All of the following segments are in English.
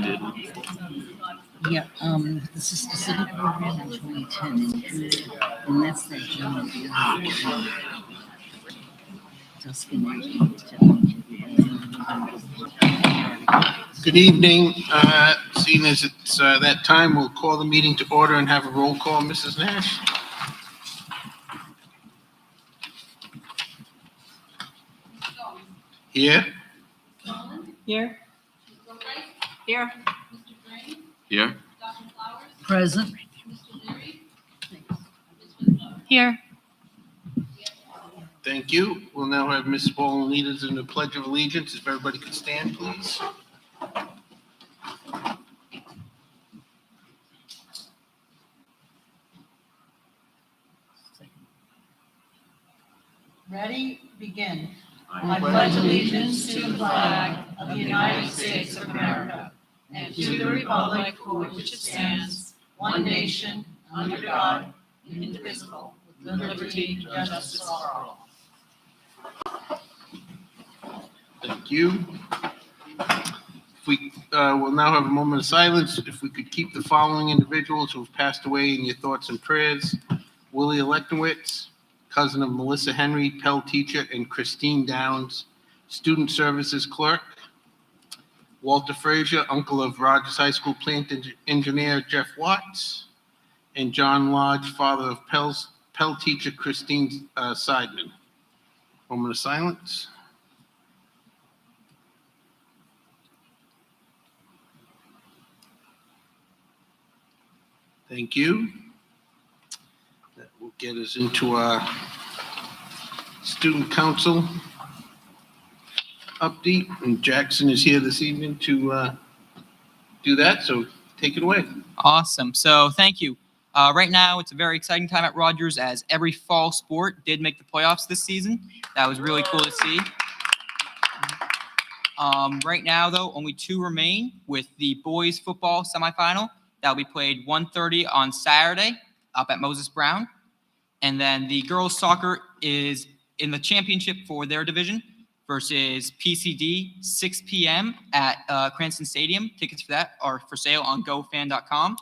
did. Yeah, this is specific program in 2010, and that's that general Good evening. Seeing as it's that time, we'll call the meeting to order and have a roll call. Mrs. Nash? Here? Here. Here. Here. Present. Here. Thank you. We'll now have Ms. Bowlen lead us in the Pledge of Allegiance. If everybody could stand, please. Ready? Begin. I pledge allegiance to the flag of the United States of America and to the republic for which it stands, one nation, under God, indivisible, with liberty and justice for all. Thank you. If we will now have a moment of silence. If we could keep the following individuals who have passed away in your thoughts and prayers: Willie Electowitz, cousin of Melissa Henry, Pell teacher, and Christine Downs, student services clerk; Walter Frazier, uncle of Rogers High School plant engineer Jeff Watts; and John Lodge, father of Pell teacher Christine Seidman. Moment of silence. Thank you. That will get us into our student council update, and Jackson is here this evening to do that, so take it away. Awesome. So thank you. Right now, it's a very exciting time at Rogers as every fall sport did make the playoffs this season. That was really cool to see. Right now, though, only two remain with the boys football semifinal. That will be played 1:30 on Saturday up at Moses Brown. And then the girls soccer is in the championship for their division versus PCD, 6 p.m. at Cranston Stadium. Tickets for that are for sale on gofan.com.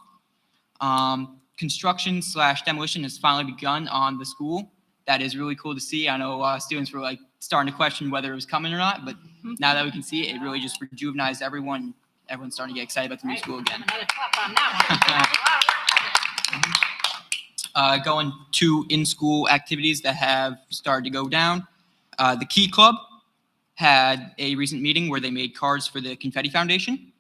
Construction/demolition has finally begun on the school. That is really cool to see. I know students were starting to question whether it was coming or not, but now that we can see it, it really just rejuvenized everyone. Everyone's starting to get excited about the new school again. Going to in-school activities that have started to go down. The Key Club had a recent meeting where they made cards for the Confetti Foundation.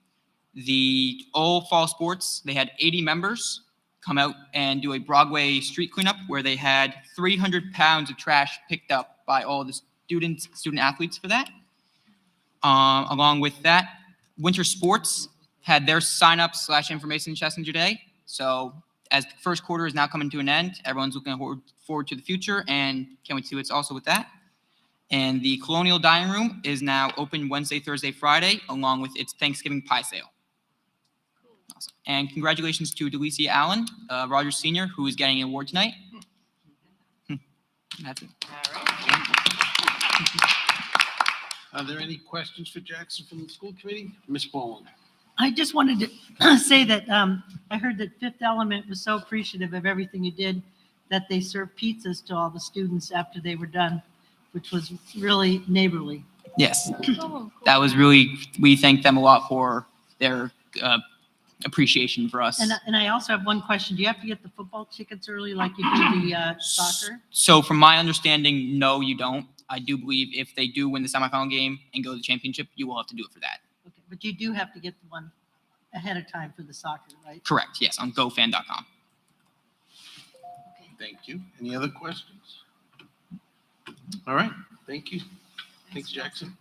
The all fall sports, they had 80 members come out and do a Broadway street cleanup where they had 300 pounds of trash picked up by all the student athletes for that. Along with that, winter sports had their sign-up/information session today. So as the first quarter is now coming to an end, everyone's looking forward to the future, and can't wait to see what's also with that. And the Colonial Dining Room is now open Wednesday, Thursday, Friday, along with its Thanksgiving pie sale. Awesome. And congratulations to Delicia Allen, Rogers Senior, who is getting an award tonight. That's it. All right. Are there any questions for Jackson from the school committee? Ms. Bowlen? I just wanted to say that I heard that Fifth Element was so appreciative of everything you did that they served pizzas to all the students after they were done, which was really neighborly. Yes, that was really, we thank them a lot for their appreciation for us. And I also have one question. Do you have to get the football tickets early like you do the soccer? So from my understanding, no, you don't. I do believe if they do win the semifinal game and go to the championship, you will have to do it for that. Okay, but you do have to get the one ahead of time for the soccer, right? Correct, yes, on gofan.com. Thank you. Any other questions? All right, thank you. Thanks, Jackson.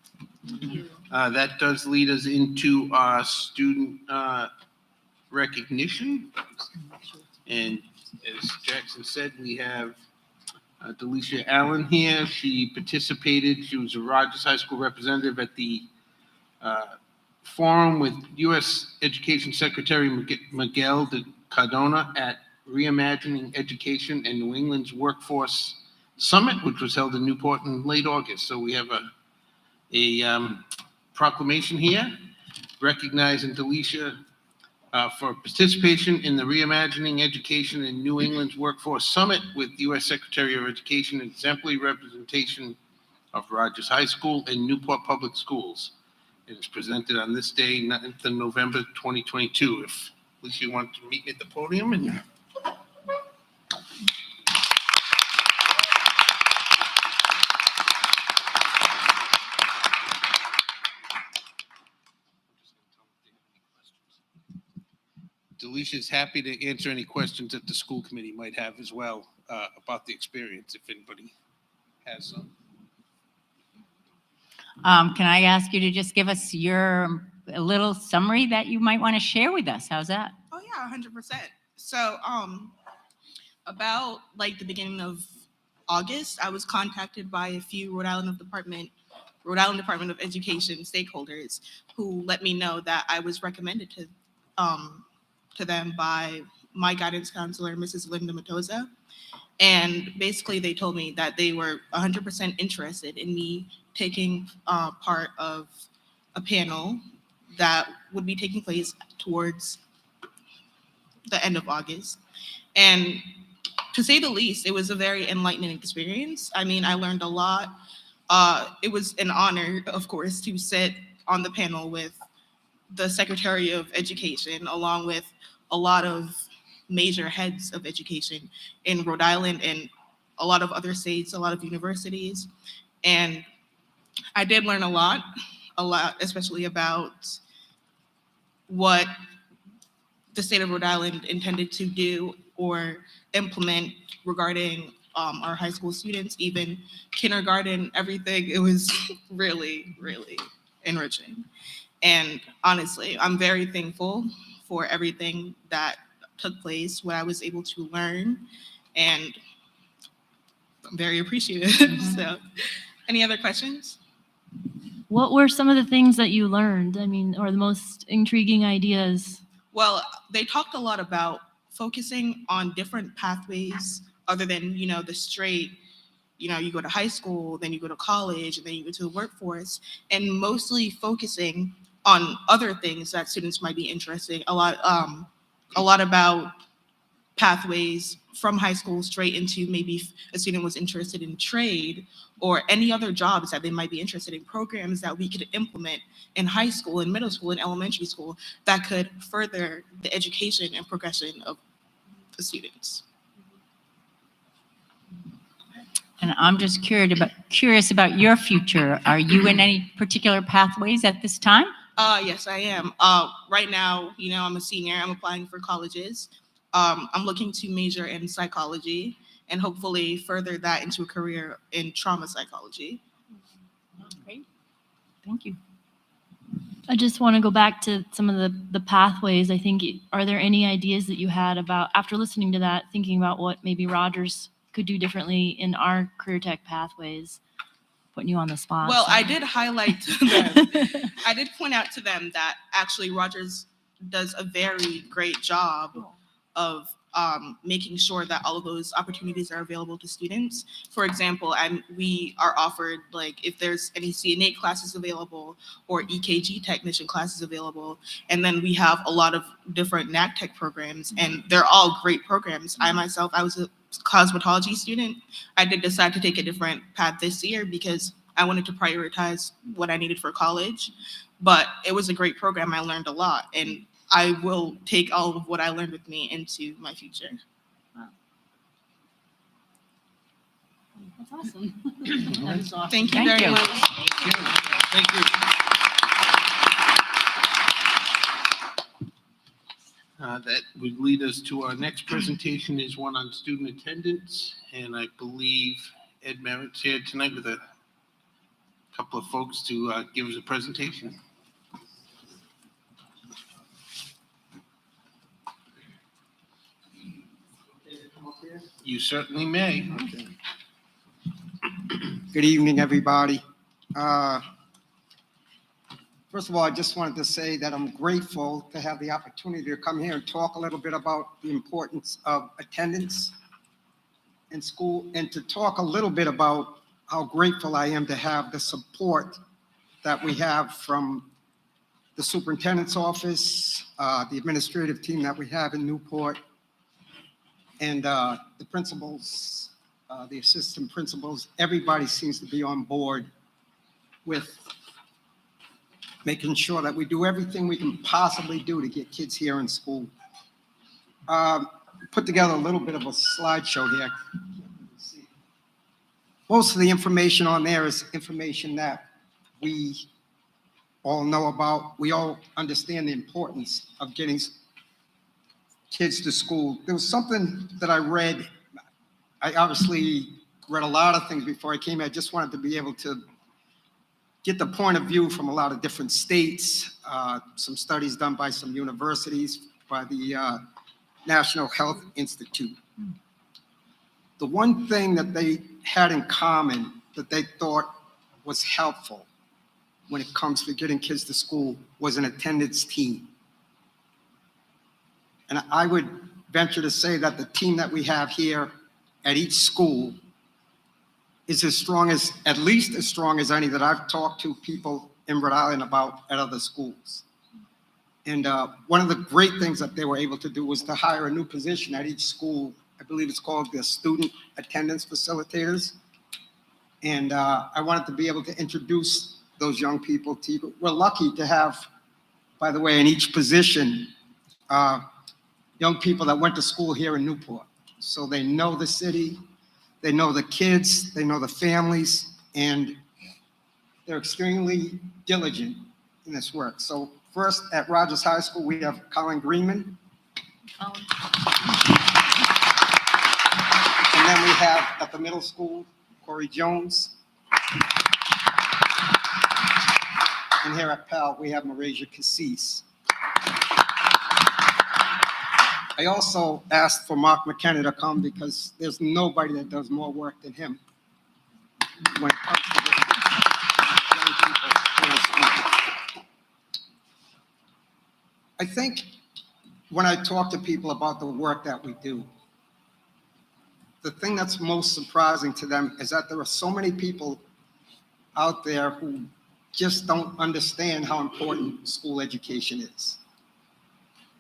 That does lead us into our student recognition. And as Jackson said, we have Delicia Allen here. She participated. She was a Rogers High School representative at the forum with U.S. Education Secretary Miguel de Cardona at Reimagining Education and New England's Workforce Summit, which was held in Newport in late August. So we have a proclamation here. recognizing Delisha for participation in the Reimagining Education in New England's Workforce Summit with U.S. Secretary of Education, exemplary representation of Rogers High School and Newport Public Schools. It is presented on this day, 9th of November, 2022. If Alicia, you want to meet me at the podium and Delisha is happy to answer any questions that the school committee might have as well about the experience, if anybody has some. Can I ask you to just give us a little summary that you might want to share with us? How's that? Oh yeah, 100%. So, about like the beginning of August, I was contacted by a few Rhode Island Department of Education stakeholders who let me know that I was recommended to them by my guidance counselor, Mrs. Linda Matoza. And basically they told me that they were 100% interested in me taking part of a panel that would be taking place towards the end of August. And to say the least, it was a very enlightening experience. I mean, I learned a lot. It was an honor, of course, to sit on the panel with the Secretary of Education, along with a lot of major heads of education in Rhode Island and a lot of other states, a lot of universities. And I did learn a lot, especially about what the state of Rhode Island intended to do or implement regarding our high school students, even kindergarten, everything. It was really, really enriching. And honestly, I'm very thankful for everything that took place, what I was able to learn, and I'm very appreciative. So, any other questions? What were some of the things that you learned? I mean, or the most intriguing ideas? Well, they talked a lot about focusing on different pathways other than, the straight, you go to high school, then you go to college, and then you go to the workforce, and mostly focusing on other things that students might be interested in. A lot about pathways from high school straight into maybe if a student was interested in trade or any other jobs that they might be interested in, programs that we could implement in high school and middle school and elementary school that could further the education and progression of the students. And I'm just curious about your future. Are you in any particular pathways at this time? Yes, I am. Right now, I'm a senior. I'm applying for colleges. I'm looking to major in psychology and hopefully further that into a career in trauma psychology. Great. Thank you. I just want to go back to some of the pathways. I think, are there any ideas that you had about, after listening to that, thinking about what maybe Rogers could do differently in our career tech pathways? Putting you on the spot. Well, so. I did highlight to them, I did point out to them that actually Rogers does a very great job of making sure that all of those opportunities are available to students. For example, we are offered, like, if there's any CNA classes available or EKG technician classes available, and then we have a lot of different NAC programs, and they're all great programs. I myself, I was a cosmetology student. I did decide to take a different path this year because I wanted to prioritize what I needed for college, but it was a great program. I learned a lot, and I will take all of what I learned with me into my future. Wow. That's awesome. That was awesome. Thank you Thank very you. much. Thank you. That would lead us to our next presentation is one on student attendance. And I believe Ed Merritt's here tonight with a couple of folks to give us a presentation. You certainly may. Good evening, everybody. First of all, I just wanted to say that I'm grateful to have the opportunity to come here and talk a little bit about the importance of attendance in school and to talk a little bit about how grateful I am to have the support that we have from the superintendent's office, the administrative team that we have in Newport, and the principals, the assistant principals. Everybody seems to be on board with making sure that we do everything we can possibly do to get kids here in school. Put together a little bit of a slideshow here. Most of the information on there is information that we all know about. We all understand the importance of getting kids to school. There was something that I read. I obviously read a lot of things before I came here. I just wanted to be able to get the point of view from a lot of different states, some studies done by some universities, by the National Health Institute. The one thing that they had in common that they thought was helpful when it comes to getting kids to school was an attendance team. And I would venture to say that the team that we have here at each school is as strong as, at least as strong as any that I've talked to people in Rhode Island about at other schools. And one of the great things that they were able to do was to hire a new position at each school. I believe it's called the Student Attendance Facilitators. And I wanted to be able to introduce those young people to you. We're lucky to have, by the way, in each position, young people that went to school here in Newport. So they know the city, they know the kids, they know the families, and they're extremely diligent in this work. So first, at Rogers High School, we have Colin Greenman. And then we have at the middle school, Corey Jones. And here at Pell, we have Marasia Cassis. I also asked for Mark McKenna to come because there's nobody that does more work than him when it comes to getting young people in the school. I think when I talk to people about the work that we do, the thing that's most surprising to them is that there are so many people out there who just don't understand how important school education is.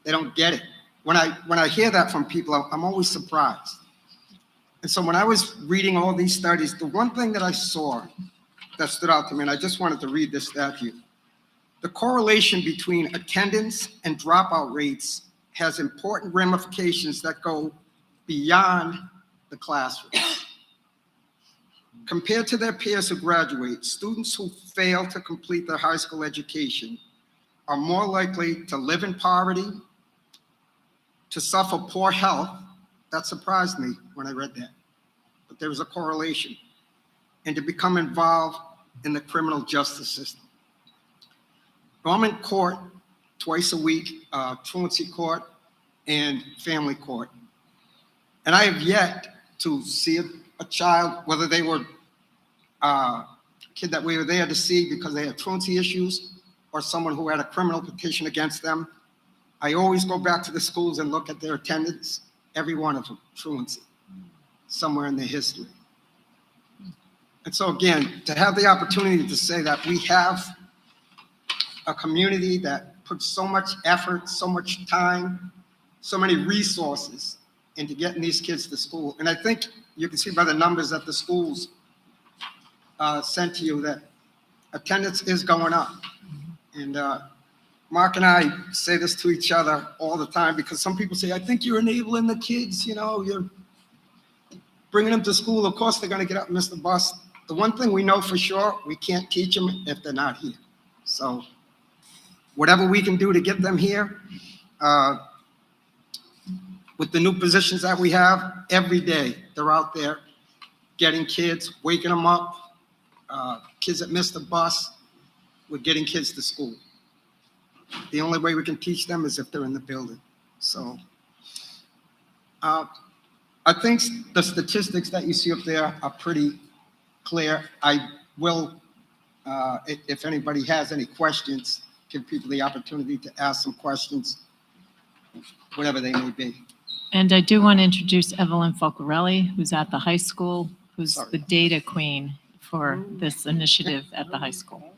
They don't get it. When I hear that from people, I'm always surprised. And so when I was reading all these studies, the one thing that I saw that stood out to me, and I just wanted to read this statute, the correlation between attendance and dropout rates has important ramifications that go beyond the classroom. Compared to their peers who graduate, students who fail to complete their high school education are more likely to live in poverty, to suffer poor health. That surprised me when I read that, but there was a correlation, and to become involved in the criminal justice system. I'm in court twice a week, truancy court and family court. And I have yet to see a child, whether they were a kid that we were there to see because they had truancy issues or someone who had a criminal petition against them. I always go back to the schools and look at their attendance, every one of them, truancy, somewhere in their history. And so again, to have the opportunity to say that we have a community that puts so much effort, so much time, so many resources into getting these kids to school. And I think you can see by the numbers that the schools sent to you that attendance is going up. And Mark and I say this to each other all the time because some people say, I think you're enabling the kids, you know, you're bringing them to school. Of course, they're going to get up and miss the bus. The one thing we know for sure, we can't teach them if they're not here. So whatever we can do to get them here, with the new positions that we have, every day they're out there getting kids, waking them up, kids that miss the bus, we're getting kids to school. The only way we can teach them is if they're in the building. So I think the statistics that you see up there are pretty clear. I will, if anybody has any questions, give people the opportunity to ask some questions, whatever they may be. And I do want to introduce Evelyn Falcarelli, who's at the high school, who's Sorry. the data queen for this initiative at the high school.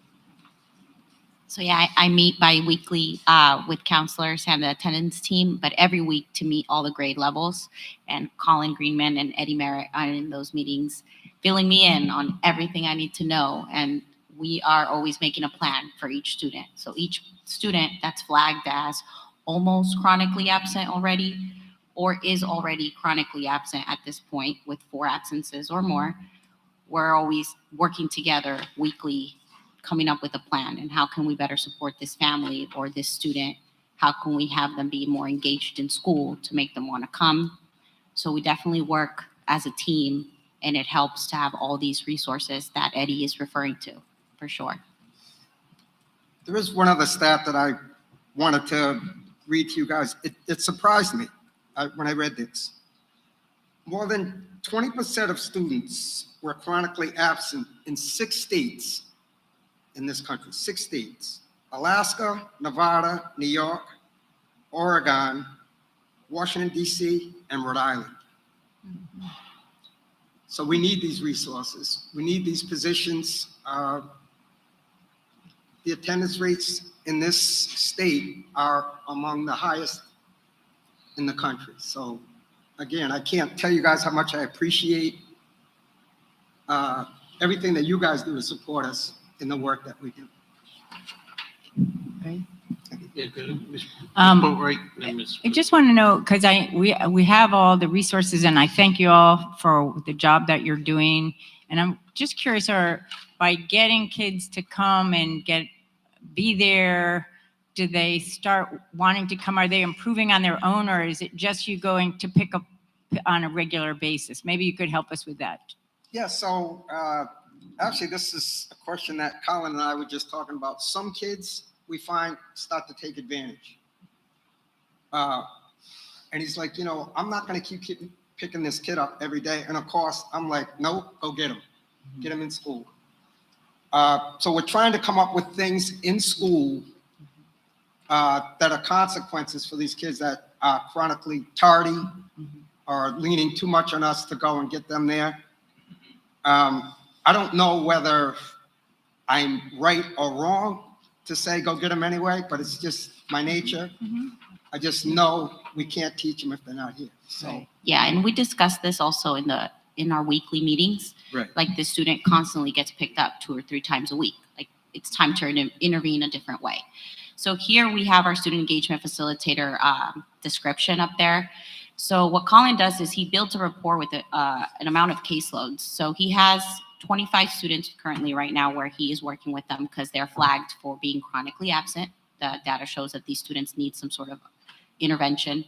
So yeah, I meet bi-weekly with counselors and the attendance team, but every week to meet all the grade levels. And Colin Greenman and Eddie Merritt are in those meetings, filling me in on everything I need to know. And we are always making a plan for each student. So each student that's flagged as almost chronically absent already, or is already chronically absent at this point with 4 absences or more, we're always working together weekly, coming up with a plan and how can we better support this family or this student? How can we have them be more engaged in school to make them want to come? So we definitely work as a team, and it helps to have all these resources that Eddie is referring to, for sure. There is one other stat that I wanted to read to you guys. It surprised me when I read this. More than 20% of students were chronically absent in 6 states in this country, 6 states: Alaska, Nevada, New York, Oregon, Washington, D.C., and Rhode Island. So we need these resources. We need these positions. The attendance rates in this state are among the highest in the country. So again, I can't tell you guys how much I appreciate everything that you guys do to support us in the work that we do. Yeah, good. Ms. Um, Boatright and Ms. I just want to know, because we have all the resources, and I thank you all for the job that you're doing. And I'm just curious, by getting kids to come and be there, do they start wanting to come? Are they improving on their own, or is it just you going to pick up on a regular basis? Maybe you could help us with that. Yeah, so actually this is a question that Colin and I were just talking about. Some kids we find start to take advantage. And he's like, I'm not going to keep picking this kid up every day. And of course, I'm like, nope, go get him. Get him in school. So we're trying to come up with things in school that are consequences for these kids that are chronically tardy or leaning too much on us to go and get them there. I don't know whether I'm right or wrong to say go get them anyway, but it's just my nature. I just know we can't teach them if they're not here. So Yeah, and we discussed this also in our weekly meetings. Right. Like the student constantly gets picked up 2 or 3 times a week. Like it's time to intervene a different way. So here we have our student engagement facilitator description up there. So what Colin does is he builds a rapport with an amount of caseloads. So he has 25 students currently right now where he is working with them because they're flagged for being chronically absent. The data shows that these students need some sort of intervention.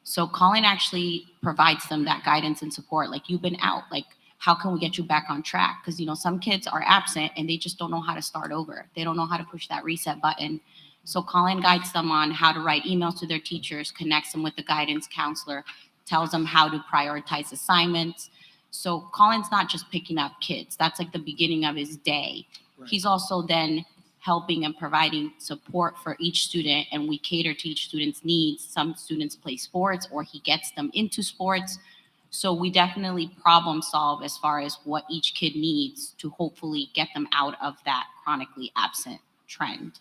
So Colin actually provides them that guidance and support. Like, you've been out, like, how can we get you back on track? Because, some kids are absent and they just don't know how to start over. They don't know how to push that reset button. So Colin guides them on how to write emails to their teachers, connects them with the guidance counselor, tells them how to prioritize assignments. So Colin's not just picking up kids. That's like the beginning of his day. Right. He's also then helping and providing support for each student, and we cater to each student's needs. Some students play sports or he gets them into sports. So we definitely problem solve as far as what each kid needs to hopefully get them out of that chronically absent trend.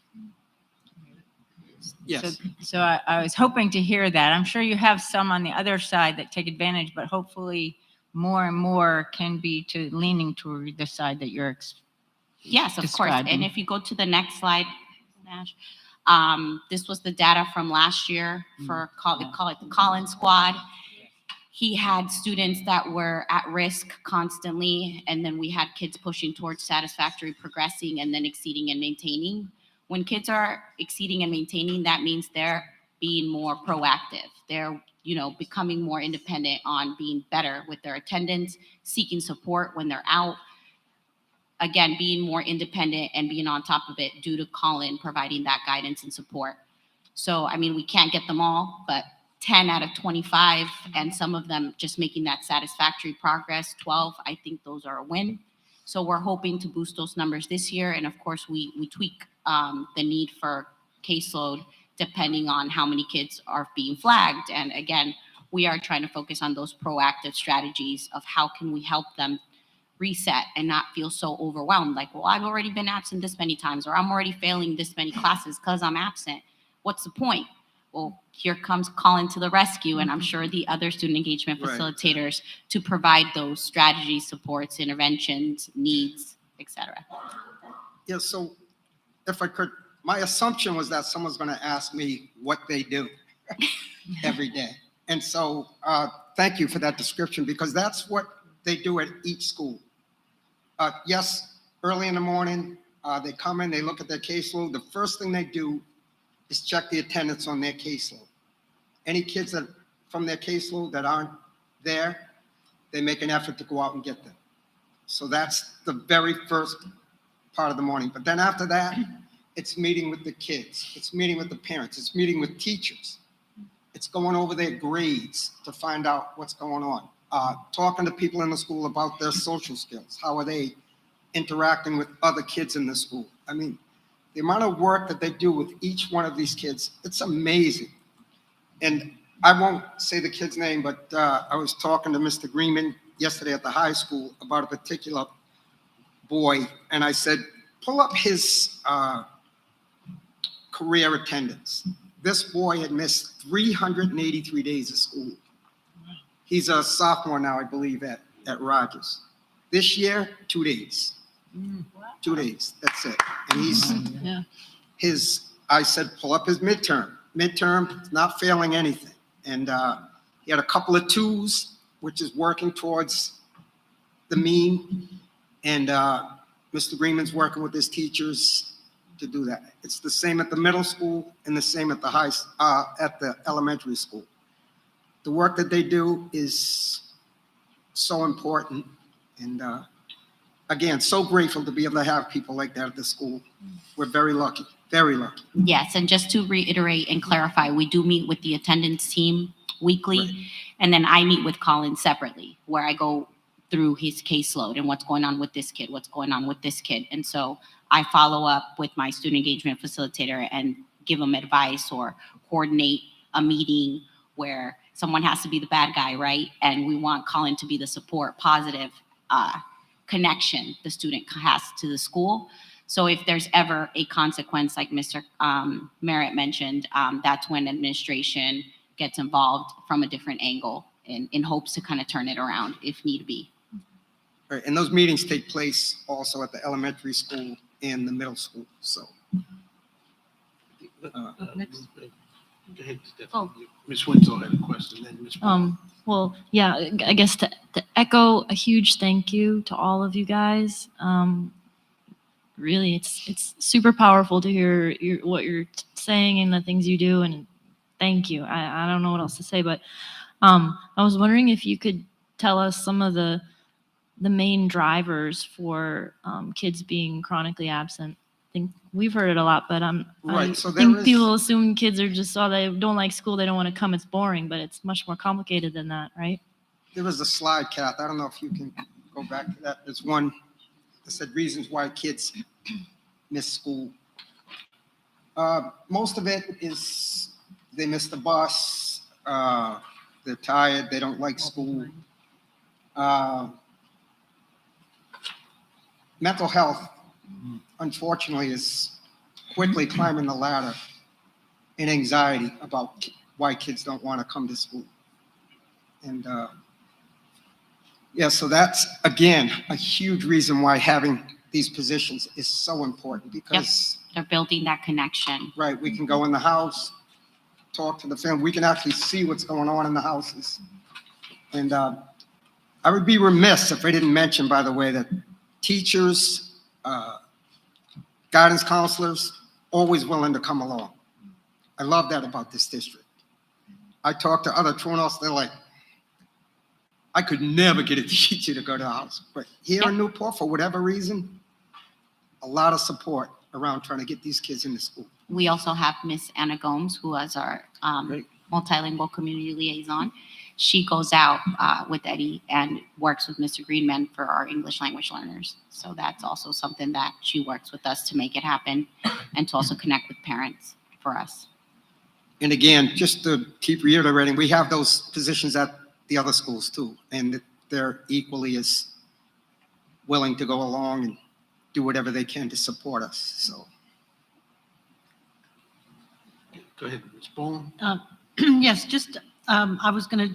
yes. So I was hoping to hear that. I'm sure you have some on the other side that take advantage, but hopefully more and more can be to leaning toward the side that you're Yes, of course. describing. And if you go to the next slide, Nash, this was the data from last year for call it the Collin Squad. He had students that were at risk constantly, and then we had kids pushing towards satisfactory progressing and then exceeding and maintaining. When kids are exceeding and maintaining, that means they're being more proactive. They're, becoming more independent on being better with their attendance, seeking support when they're out. Again, being more independent and being on top of it due to Colin providing that guidance and support. So, we can't get them all, but 10 out of 25, and some of them just making that satisfactory progress, 12, I think those are a win. So we're hoping to boost those numbers this year. And of course, we tweak the need for caseload depending on how many kids are being flagged. And again, we are trying to focus on those proactive strategies of how can we help them reset and not feel so overwhelmed. Like, well, I've already been absent this many times, or I'm already failing this many classes because I'm absent. What's the point? Well, here comes Colin to the rescue, and I'm sure the other student engagement Right. facilitators to provide those strategies, supports, interventions, needs, etc. Yeah, so if I could, my assumption was that someone's going to ask me what they do every day. And so thank you for that description, because that's what they do at each school. Yes, early in the morning, they come in, they look at their caseload. The first thing they do is check the attendance on their caseload. Any kids that from their caseload that aren't there, they make an effort to go out and get them. So that's the very first part of the morning. But then after that, it's meeting with the kids. It's meeting with the parents. It's meeting with teachers. It's going over their grades to find out what's going on. Talking to people in the school about their social skills. How are they interacting with other kids in the school? I mean, the amount of work that they do with each one of these kids, it's amazing. And I won't say the kid's name, but I was talking to Mr. Greenman yesterday at the high school about a particular boy, and I said, pull up his career attendance. This boy had missed 383 days of school. He's a sophomore now, I believe, at Rogers. This year, 2 days. 2 days, that's it. And he's, I said, pull up his midterm. Midterm, not failing anything. And he had a couple of 2s, which is working towards the mean. And Mr. Greenman's working with his teachers to do that. It's the same at the middle school and the same at the elementary school. The work that they do is so important. And again, so grateful to be able to have people like that at the school. We're very lucky, very lucky. Yes, and just to reiterate and clarify, we do meet with the attendance team weekly, Right. and then I meet with Colin separately, where I go through his caseload and what's going on with this kid, what's going on with this kid. And so I follow up with my student engagement facilitator and give them advice or coordinate a meeting where someone has to be the bad guy, right? And we want Colin to be the support, positive connection the student has to the school. So if there's ever a consequence, like Mr. Merritt mentioned, that's when administration gets involved from a different angle in hopes to kind of turn it around if need be. Right. And those meetings take place also at the elementary school and the middle school. So Next. Go ahead, Stephanie. Oh. Ms. Winslow had a question, then Ms. Paul. Well, yeah, I guess to echo a huge thank you to all of you guys. Really, it's super powerful to hear what you're saying and the things you do, and thank you. I don't know what else to say, but I was wondering if you could tell us some of the main drivers for kids being chronically absent. I think we've heard it a lot, but Right, I so there think is- people assume kids are just, oh, they don't like school, they don't want to come, it's boring, but it's much more complicated than that, right? there was a slide, Kath. I don't know if you can go back to that. There's one that said reasons why kids miss school. Most of it is they miss the bus, they're tired, they don't like school. Mental health, unfortunately, is quickly climbing the ladder, and anxiety about why kids don't want to come to school. And yeah, so that's, again, a huge reason why having these positions is so important, because They're building that connection. right, we can go in the house, talk to the family, we can actually see what's going on in the houses. And I would be remiss if I didn't mention, by the way, that teachers, guidance counselors, always willing to come along. I love that about this district. I talk to other truants, they're like, I could never get a teacher to go to the house. But here in Newport, for whatever reason, a lot of support around trying to get these kids into school. We also have Miss Anna Gomes, who is our Great. multilingual community liaison. She goes out with Eddie and works with Mr. Greenman for our English language learners. So that's also something that she works with us to make it happen and to also connect with parents for us. And again, just to keep reiterating, we have those positions at the other schools too, and they're equally as willing to go along and do whatever they can to support us, so. Go ahead, Ms. Bowen. Yes, just, I was going to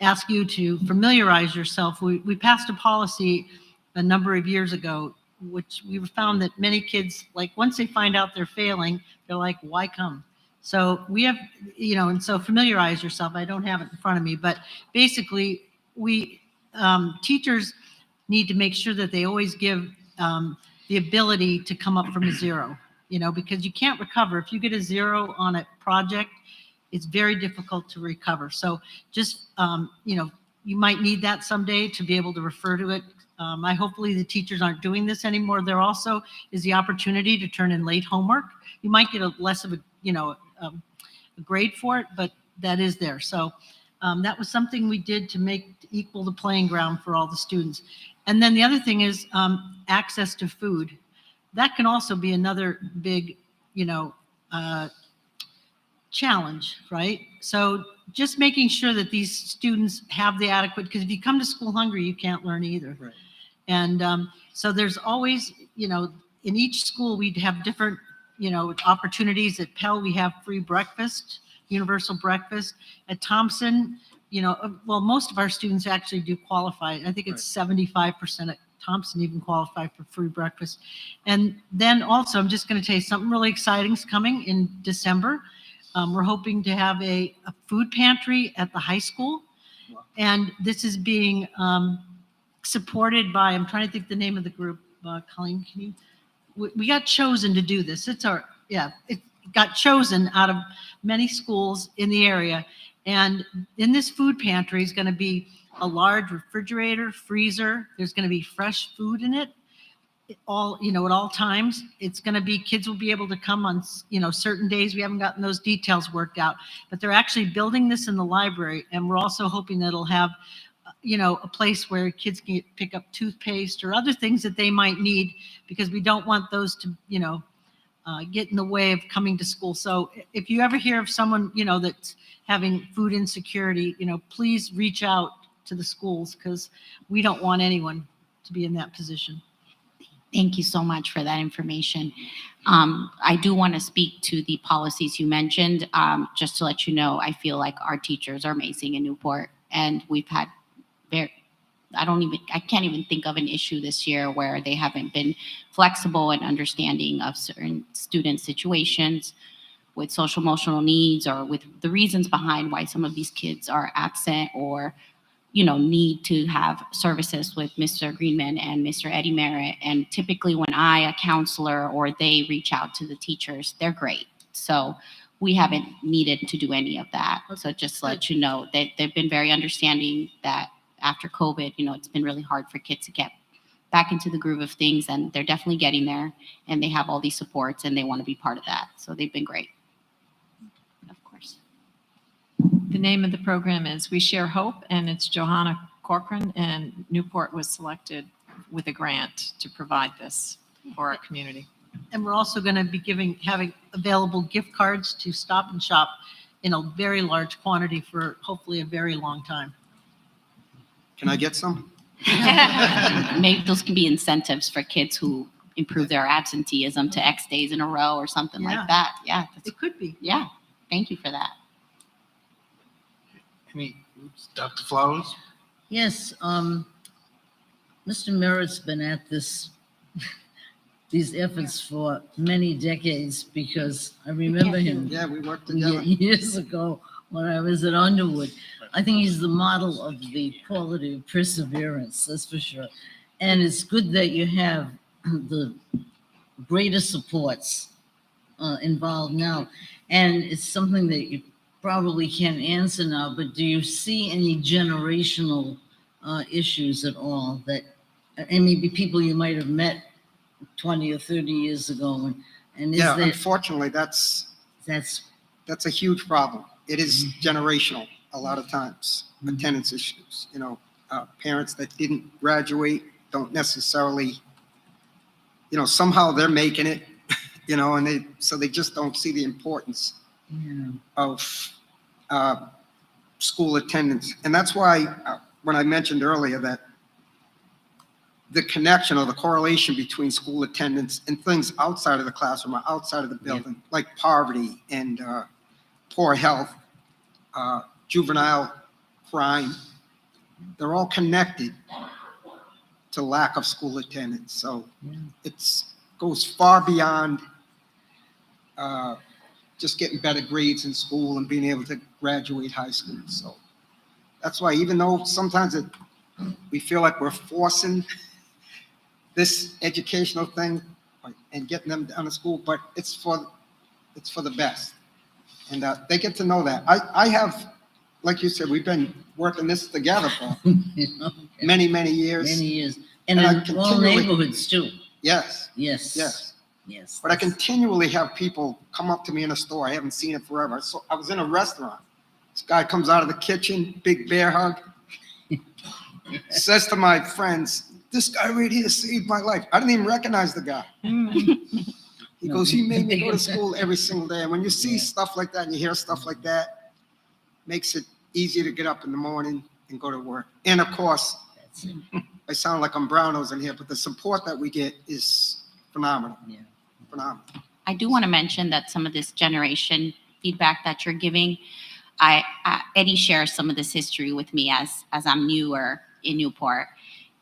ask you to familiarize yourself. We passed a policy a number of years ago, which we found that many kids, like, once they find out they're failing, they're like, why come? So we have, and so familiarize yourself. I don't have it in front of me, but basically teachers need to make sure that they always give the ability to come up from a zero, because you can't recover. If you get a zero on a project, it's very difficult to recover. So just, you might need that someday to be able to refer to it. Hopefully the teachers aren't doing this anymore. There also is the opportunity to turn in late homework. You might get a less of a grade for it, but that is there. So that was something we did to equal the playing ground for all the students. And then the other thing is access to food. That can also be another big, challenge, right? So just making sure that these students have the adequate, because if you come to school hungry, you can't learn either. Right. And so there's always, in each school, we'd have different, opportunities. At Pell, we have free breakfast, universal breakfast. At Thompson, well, most of our students actually do qualify. I think it's 75% at Thompson even qualify for free breakfast. And then also, I'm just going to tell you something really exciting is coming in December. We're hoping to have a food pantry at the high school. And this is being supported by, I'm trying to think the name of the group, Colleen, can you? We got chosen to do this. It got chosen out of many schools in the area. And in this food pantry is going to be a large refrigerator, freezer. There's going to be fresh food in it. At all times. It's going to be, kids will be able to come on, certain days. We haven't gotten those details worked out, but they're actually building this in the library. And we're also hoping that it'll have, a place where kids can pick up toothpaste or other things that they might need, because we don't want those to, get in the way of coming to school. So if you ever hear of someone, that's having food insecurity, please reach out to the schools, because we don't want anyone to be in that position. Thank you so much for that information. I do want to speak to the policies you mentioned. Just to let you know, I feel like our teachers are amazing in Newport, and we've had I can't even think of an issue this year where they haven't been flexible and understanding of certain student situations with social emotional needs, or with the reasons behind why some of these kids are absent, or need to have services with Mr. Greenman and Mr. Eddie Merritt. And typically when a counselor, or they reach out to the teachers, they're great. So we haven't needed to do any of that. So just to let you know that they've been very understanding that after COVID, it's been really hard for kids to get back into the groove of things, and they're definitely getting there, and they have all these supports and they want to be part of that. So they've been great. Of course. The name of the program is We Share Hope, and it's Johanna Corcoran, and Newport was selected with a grant to provide this for our community. And we're also going to be having available gift cards to Stop and Shop in a very large quantity for hopefully a very long time. Can I get some? Maybe those can be incentives for kids who improve their absenteeism to X days in a row or something like that. Yeah. It could be. Yeah. Thank you for that. Dr. Flowers? Yes, Mr. Merritt's been at these efforts for many decades, because I remember him Yeah, we worked together. years ago when I was at Underwood. I think he's the model of the quality of perseverance, that's for sure. And it's good that you have the greater supports involved now. And it's something that you probably can't answer now, but do you see any generational issues at all that, and maybe people you might have met 20 or 30 years ago? And is Yeah, there, unfortunately, that's a huge problem. It is generational a lot of times, attendance issues. Parents that didn't graduate don't necessarily, somehow they're making it, and they just don't see the importance of school attendance. And that's why when I mentioned earlier that the connection or the correlation between school attendance and things outside of the classroom or outside of the building, like poverty and poor health, juvenile crime. They're all connected to lack of school attendance. So it's goes far beyond just getting better grades in school and being able to graduate high school. So that's why, even though sometimes we feel like we're forcing this educational thing and getting them out of school, but it's for the best. And they get to know that. I have, like you said, we've been working this together for many, many years. Many years. And And I in all continually- neighborhoods too. Yes, Yes. yes. Yes. But I continually have people come up to me in a store. I haven't seen it forever. So I was in a restaurant. This guy comes out of the kitchen, big bear hug, says to my friends, "This guy right here saved my life." I didn't even recognize the guy. He goes, "He made me go to school every single day." And when you see stuff like that and you hear stuff like that, makes it easier to get up in the morning and go to work. And of course, That's it. I sound like I'm Brownos in here, but the support that we get is phenomenal. Yeah. Phenomenal. I do want to mention that some of this generation feedback that you're giving, Eddie shares some of this history with me as I'm newer in Newport.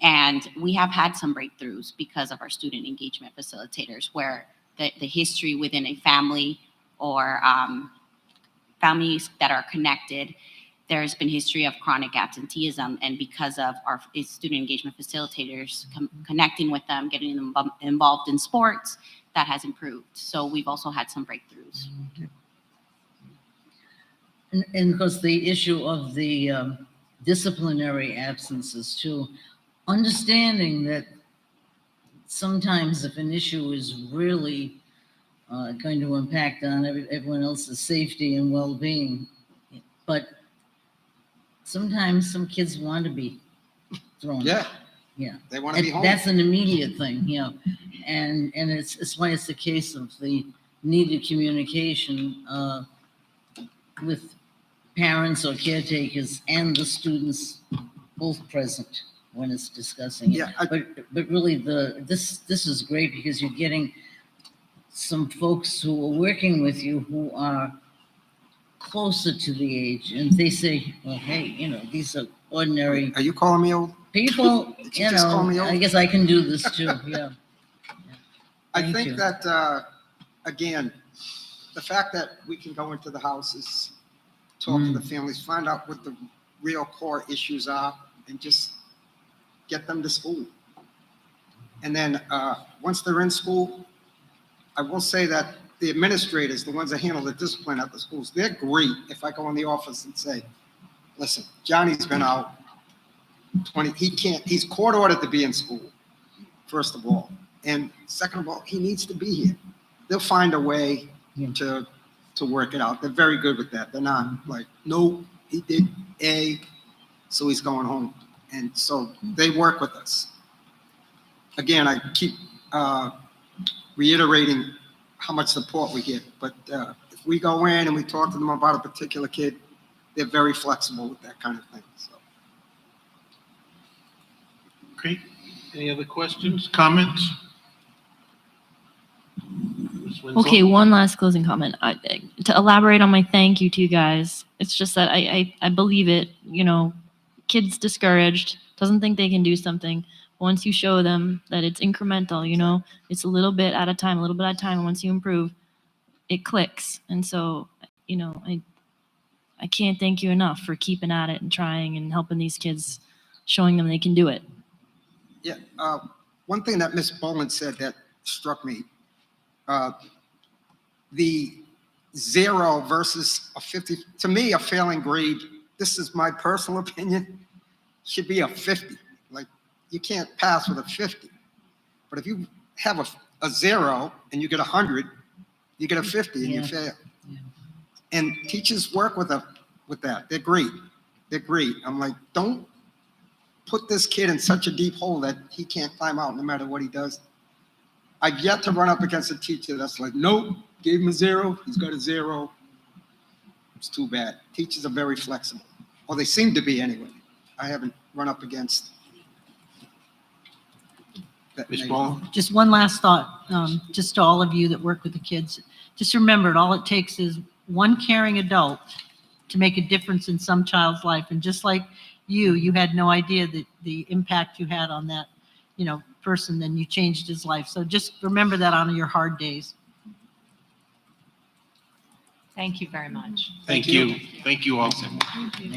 And we have had some breakthroughs because of our student engagement facilitators, where the history within a family or families that are connected, there's been history of chronic absenteeism. And because of our student engagement facilitators connecting with them, getting them involved in sports, that has improved. So we've also had some breakthroughs. And of course, the issue of the disciplinary absences too, understanding that sometimes if an issue is really going to impact on everyone else's safety and well-being, but sometimes some kids want to be thrown. Yeah. Yeah. They want to be home. That's an immediate thing, and it's why it's the case of the needed communication with parents or caretakers and the students both present when it's discussing it. Yeah, But really this is great because you're getting some folks who are working with you who are closer to the age, and they say, well, hey, these are ordinary Are you calling me old? people, Did you just call me old? I guess I can do this too, yeah. I Thank think you. that, again, the fact that we can go into the houses, talk to the families, find out what the real core issues are, and just get them to school. And then once they're in school, I will say that the administrators, the ones that handle the discipline at the schools, they're great. If I go in the office and say, listen, Johnny's been out 20, he's court ordered to be in school, first of all. And second of all, he needs to be here. They'll find a way to work it out. They're very good with that. They're not like, no, he did A, so he's going home. And so they work with us. Again, I keep reiterating how much support we get. But if we go in and we talk to them about a particular kid, they're very flexible with that kind of thing. So. Great. Any other questions, comments? Ms. Winslow? Okay, one last closing comment. To elaborate on my thank you to you guys, it's just that I believe it, kids discouraged, doesn't think they can do something. Once you show them that it's incremental, it's a little bit at a time, and once you improve, it clicks. And so, I can't thank you enough for keeping at it and trying and helping these kids, showing them they can do it. Yeah, one thing that Ms. Boland said that struck me, the 0 versus a 50, to me, a failing grade, this is my personal opinion, should be a 50. Like, you can't pass with a 50. But if you have a 0 and you get 100, you get a 50 and you fail. Yeah. And teachers work with that. They're great. They're great. I'm like, don't put this kid in such a deep hole that he can't climb out no matter what he does. I've yet to run up against a teacher that's like, nope, gave him a 0. He's got a 0. It's too bad. Teachers are very flexible. Or they seem to be anyway. I haven't run up against Ms. Ball? Just one last thought, just to all of you that work with the kids. Just remember, all it takes is one caring adult to make a difference in some child's life. And just like you had no idea that the impact you had on that, person, then you changed his life. So just remember that on your hard days. Thank you very much. Thank you. Thank you all. Thank you.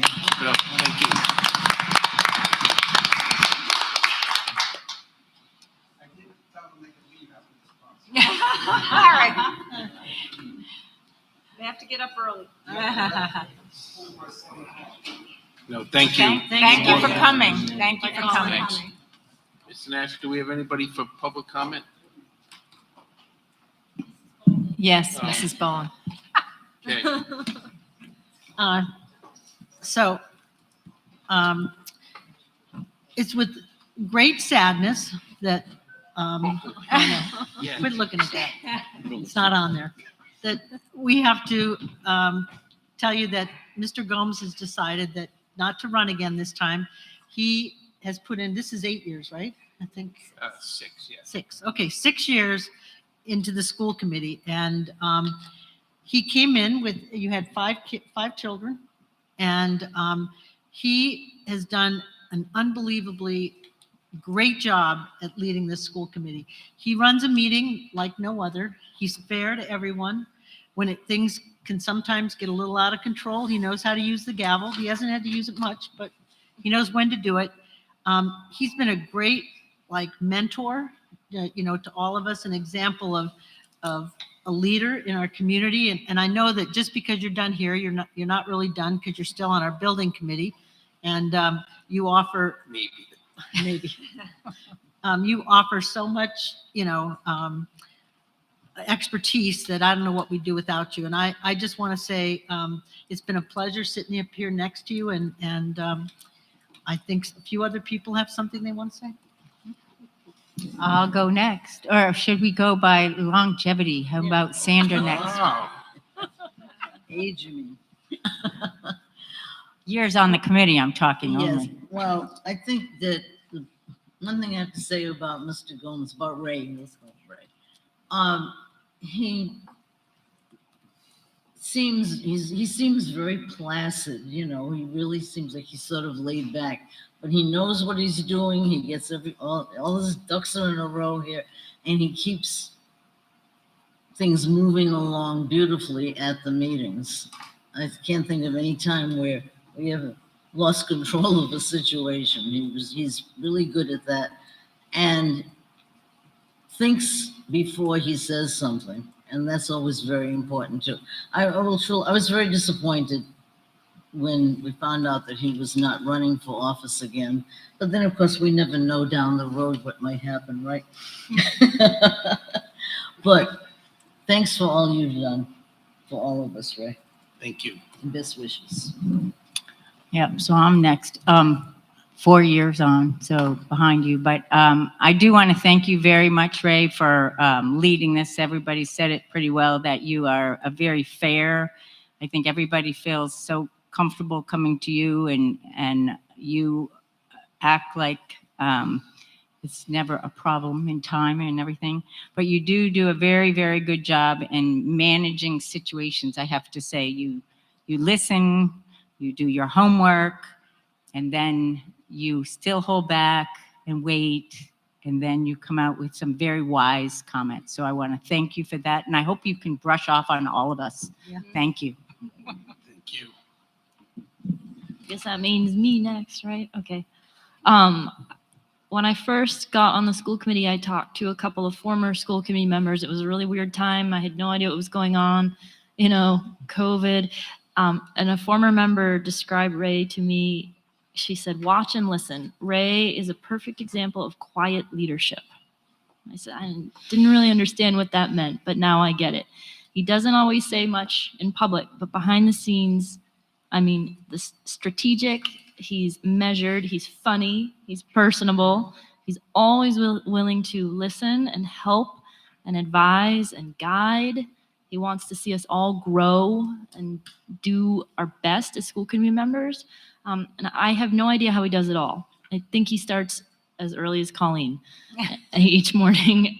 All right. They have to get up early. No, thank you. Thank you for coming. Thank you for coming. Mr. Nash, do we have anybody for public comment? Yes, Mrs. Bowen. Okay. So it's with great sadness that, Yeah. quit looking at that. It's not on there. That we have to tell you that Mr. Gomes has decided that not to run again this time. He has put in, this is 8 years, right? I think 6, yeah. 6. Okay, 6 years into the school committee. And he came in with, you had five children, and he has done an unbelievably great job at leading this school committee. He runs a meeting like no other. He's fair to everyone. When things can sometimes get a little out of control, he knows how to use the gavel. He hasn't had to use it much, but he knows when to do it. He's been a great mentor, to all of us, an example of a leader in our community. And I know that just because you're done here, you're not really done, because you're still on our building committee, and you offer maybe you offer so much, expertise that I don't know what we'd do without you. And I just want to say it's been a pleasure sitting up here next to you, and I think a few other people have something they want to say. I'll go next. Or should we go by longevity? How about Sandra next? Age, you mean? Years on the committee, I'm talking Yes, only. well, I think that the one thing I have to say about Mr. Gomes, about Ray, let's go with Ray. He seems very placid, he really seems like he's sort of laid back, but he knows what he's doing. He gets all his ducks are in a row here, and he keeps things moving along beautifully at the meetings. I can't think of any time where we ever lost control of a situation. He's really good at that, and thinks before he says something, and that's always very important too. I was very disappointed when we found out that he was not running for office again, but then of course we never know down the road what might happen, right? But thanks for all you've done for all of us, Ray. Thank you. And best wishes. Yep, so I'm next. 4 years on, so behind you. But I do want to thank you very much, Ray, for leading this. Everybody said it pretty well, that you are a very fair. I think everybody feels so comfortable coming to you, and you act like it's never a problem in time and everything. But you do a very, very good job in managing situations. I have to say, you listen, you do your homework, and then you still hold back and wait, and then you come out with some very wise comments. So I want to thank you for that, and I hope you can brush off on all of us. Yeah. Thank you. Thank you. Guess that means me next, right? Okay. When I first got on the school committee, I talked to a couple of former school committee members. It was a really weird time. I had no idea what was going on, COVID. And a former member described Ray to me. She said, "Watch and listen. Ray is a perfect example of quiet leadership." I said, I didn't really understand what that meant, but now I get it. He doesn't always say much in public, but behind the scenes, the strategic, he's measured, he's funny, he's personable, he's always willing to listen and help and advise and guide. He wants to see us all grow and do our best as school committee members. And I have no idea how he does it all. I think he starts as early as Colleen each morning,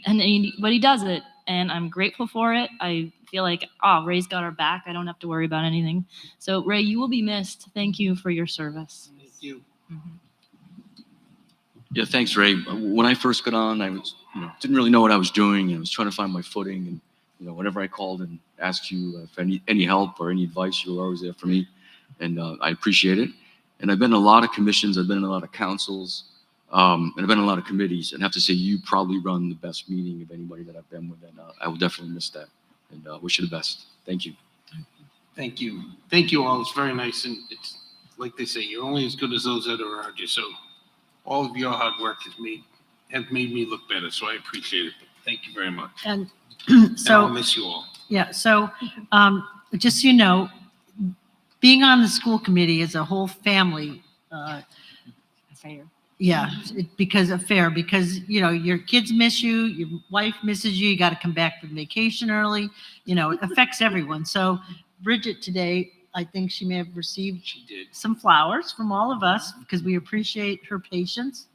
but he does it, and I'm grateful for it. I feel like, Ray's got our back. I don't have to worry about anything. So Ray, you will be missed. Thank you for your service. Thank you. Yeah, thanks, Ray. When I first got on, I was, didn't really know what I was doing. I was trying to find my footing, and whenever I called and asked you for any help or any advice, you were always there for me, and I appreciate it. And I've been in a lot of commissions, I've been in a lot of councils, and I've been in a lot of committees. And I have to say, you probably run the best meeting of anybody that I've been with, and I will definitely miss that. And wish you the best. Thank you. Thank you. Thank you all. It's very nice. And it's like they say, you're only as good as those that are around you. So all of your hard work has made me look better. So I appreciate it. Thank you very much. And And I'll so, miss you all. yeah, so just so you know, being on the school committee is a whole family. Yeah, because your kids miss you, your wife misses you, you got to come back from vacation early, it affects everyone. So Bridget today, I think she may have received some flowers from all of us because we appreciate her patience.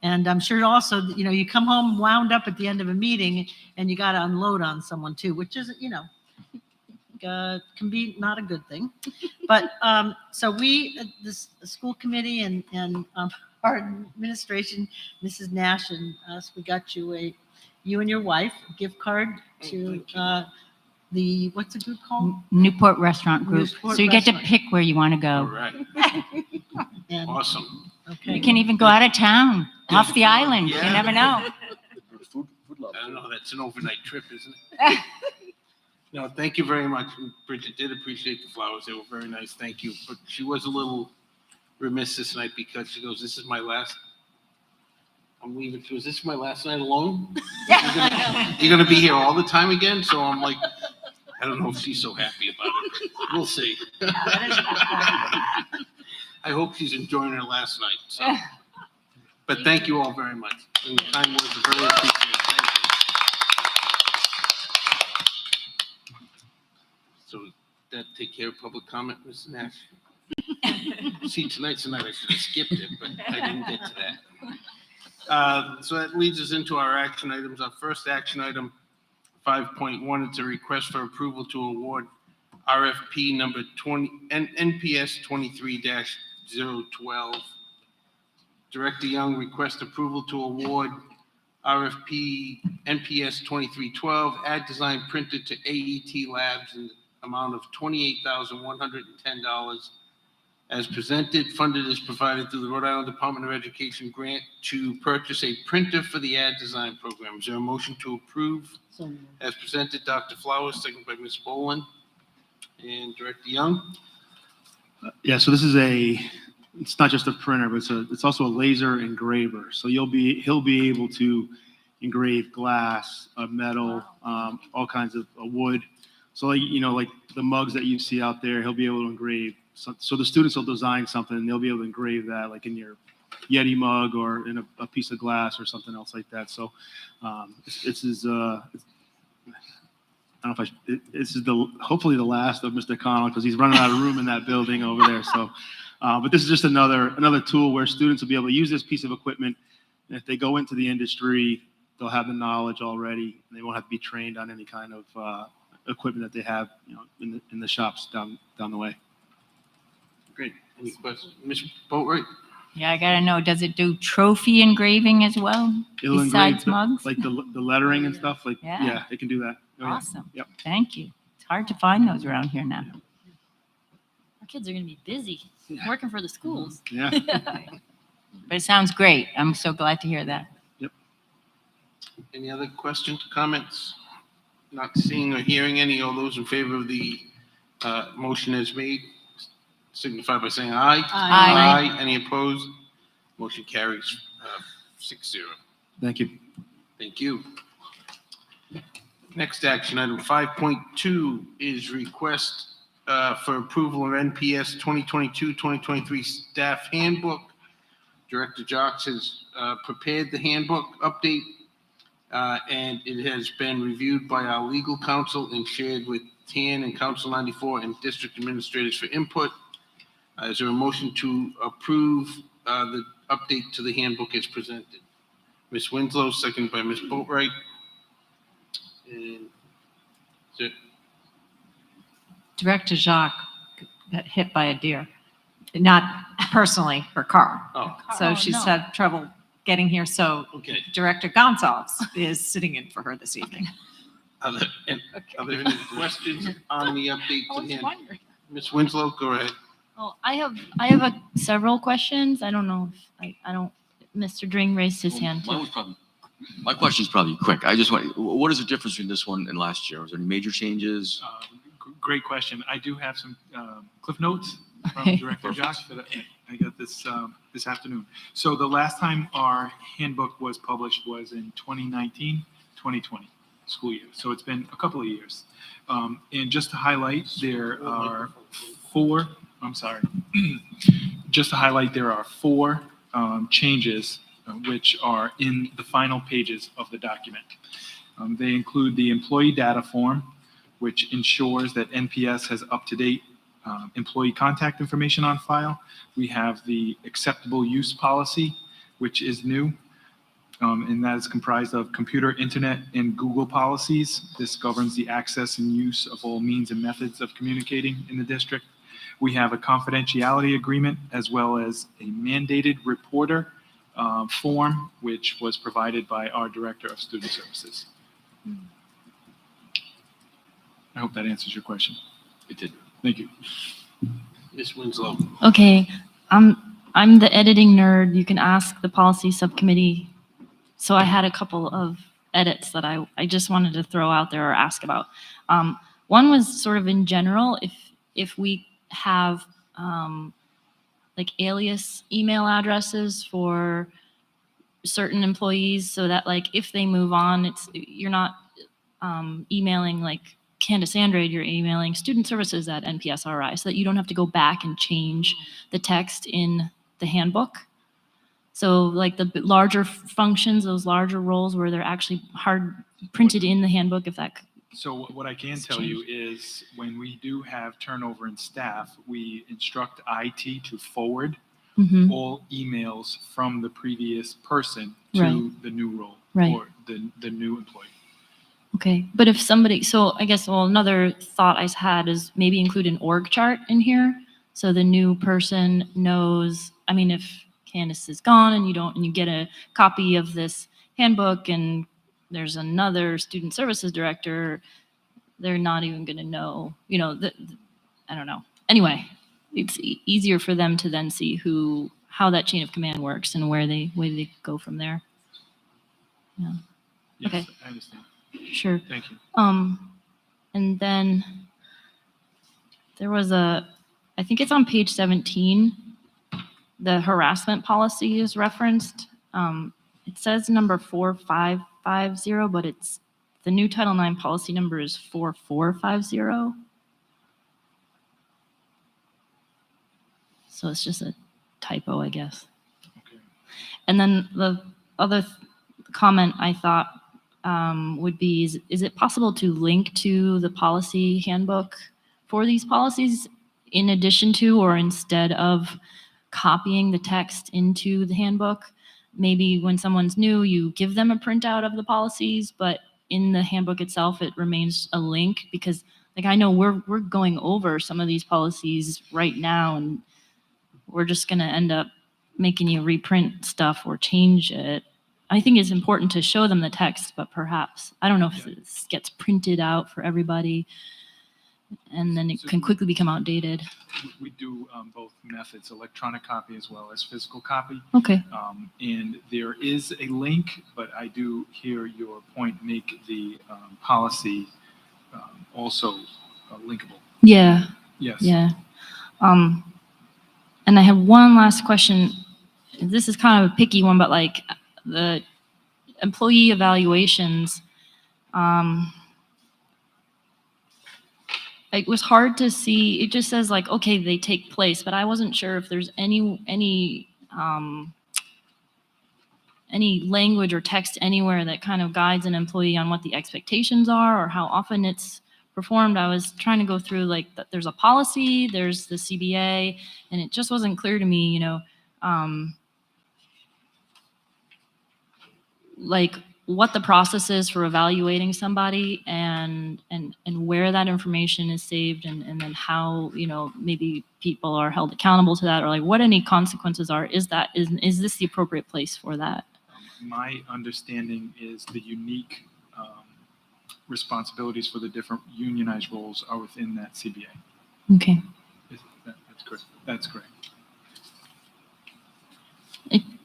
And I'm sure also, you come home wound up at the end of a meeting and you got to unload on someone too, which is, can be not a good thing. But so we, this school committee and our administration, Mrs. Nash and us, we got you and your wife, a gift card to what's the group called? Newport Restaurant Group. Newport So you get to Restaurant. pick where you want to All go. right. And, Awesome. okay. You can even go out of town, off the island. You Yeah. never know. Food love. I don't know. That's an overnight trip, isn't it? No, thank you very much. Bridget did appreciate the flowers. They were very nice. Thank you. But she was a little remiss this night because she goes, I'm leaving. She goes, this is my last night alone? You're going to be here all the time again? So I'm like, I don't know if she's so happy about it. We'll see. I hope she's enjoying her last night. So. But thank you all very much. And the kind words are very appreciated. Thank you. So that take care of public comment, Mrs. Nash? See, tonight's the night I should have skipped it, but I didn't get to that. So that leads us into our action items. Our first action item, 5.1, it's a request for approval to award RFP number NPS 23-012. Director Young requests approval to award RFP NPS 2312, ad design printer to AET Labs in the amount of $28,110 as presented. Funded is provided through the Rhode Island Department of Education grant to purchase a printer for the ad design program. Is there a motion to approve as presented? Dr. Flowers, second by Ms. Boland and Director Young. Yeah, so it's not just a printer, but it's also a laser engraver. So he'll be able to engrave glass, metal, all kinds of wood. So like the mugs that you see out there, he'll be able to engrave. So the students will design something and they'll be able to engrave that like in your Yeti mug or in a piece of glass or something else like that. So this is hopefully the last of Mr. Connell because he's running out of room in that building over there. So, but this is just another tool where students will be able to use this piece of equipment. And if they go into the industry, they'll have the knowledge already and they won't have to be trained on any kind of equipment that they have, in the shops down the way. Great. Any questions? Ms. Boatwright? Yeah, I gotta know, does it do trophy engraving as well? It'll Besides engrave mugs? like the lettering and stuff. Like Yeah. it can do that. Oh, yeah. Awesome. Yep. Thank you. It's hard to find those around here now. Our kids are going to be busy working for the schools. Yeah. But it sounds great. I'm so glad to hear that. Any other questions, comments? Not seeing or hearing any. All those in favor of the motion as made signify by saying aye. Aye. Any opposed? Motion carries 6-0. Thank you. Thank you. Next action item 5.2 is request for approval of NPS 2022-2023 staff handbook. Director Jocks has prepared the handbook update, and it has been reviewed by our legal counsel and shared with TAN and Council 94 and district administrators for input. Is there a motion to approve the update to the handbook as presented. Ms. Winslow, second by Ms. Boatright. And that's it. Director Jacques got hit by a deer. Not personally, her car. Oh, So Oh, she's no. had trouble getting here. So okay. Director Gonsalves is sitting in for her this evening. Are there any questions on the update I to was the handbook? wondering. Ms. Winslow, go ahead. Oh, I have several questions. I don't know if I don't. Mr. Dring raised his hand too. My question's probably quick. I just want, what is the difference between this one and last year? Was there any major changes? Great question. I do have some cliff notes from Director Josh that I got this afternoon. So the last time our handbook was published was in 2019, 2020 school year. So it's been a couple of years. And just to highlight, there are four changes which are in the final pages of the document. They include the employee data form, which ensures that NPS has up-to-date employee contact information on file. We have the acceptable use policy, which is new, and that is comprised of computer, internet, and Google policies. This governs the access and use of all means and methods of communicating in the district. We have a confidentiality agreement as well as a mandated reporter form, which was provided by our Director of Student Services. I hope that answers your question. It did. Thank you. Ms. Winslow. Okay, I'm the editing nerd. You can ask the policy subcommittee. So I had a couple of edits that I just wanted to throw out there or ask about. One was sort of in general, if we have like alias email addresses for certain employees, so that like if they move on, you're not emailing like Candace Andrade, you're emailing student services at NPSRI, so that you don't have to go back and change the text in the handbook. So like the larger functions, those larger roles where they're actually hard printed in the handbook, if that. So what I can tell you is when we do have turnover in staff, we instruct IT to forward all emails from the previous person to the new role or the new employee. Okay, but if somebody, so I guess, well, another thought I had is maybe include an org chart in here, so the new person knows, I mean, if Candace is gone and you get a copy of this handbook and there's another student services director, they're not even gonna know, I don't know. Anyway, it's easier for them to then see how that chain of command works and where they go from there. Yeah. Yes, Okay. I understand. Sure. Thank you. And then there was I think it's on page 17, the harassment policy is referenced. It says number 4550, but the new Title IX policy number is 4450. So it's just a typo, I guess. Okay. And then the other comment I thought would be, is it possible to link to the policy handbook for these policies in addition to or instead of copying the text into the handbook? Maybe when someone's new, you give them a printout of the policies, but in the handbook itself, it remains a link, because like I know we're going over some of these policies right now, and we're just going to end up making you reprint stuff or change it. I think it's important to show them the text, but perhaps, I don't know if this gets printed out for everybody and then it can quickly become outdated. We do both methods, electronic copy as well as physical copy. Okay. And there is a link, but I do hear your point, make the policy also linkable. Yeah. Yes. Yeah. And I have one last question. This is kind of a picky one, but like the employee evaluations, it was hard to see. It just says like, okay, they take place, but I wasn't sure if there's any language or text anywhere that kind of guides an employee on what the expectations are or how often it's performed. I was trying to go through like there's a policy, there's the CBA, and it just wasn't clear to me, like what the process is for evaluating somebody and where that information is saved and then how, maybe people are held accountable to that or like what any consequences are. Is this the appropriate place for that? My understanding is the unique responsibilities for the different unionized roles are within that CBA. Okay. That's correct. That's correct.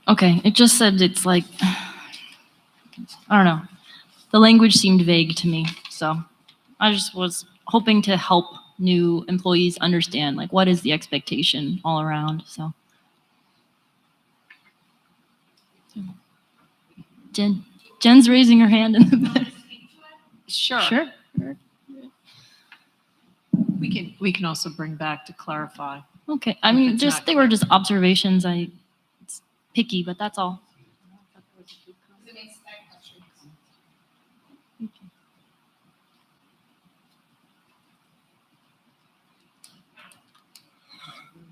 Okay. It just said it's like, I don't know. The language seemed vague to me. So I just was hoping to help new employees understand like what is the expectation all around. So Jen's raising her hand in the back. Sure. Sure. We can also bring back to clarify. Okay. I If mean, it's just not they were just observations. It's picky, but that's all.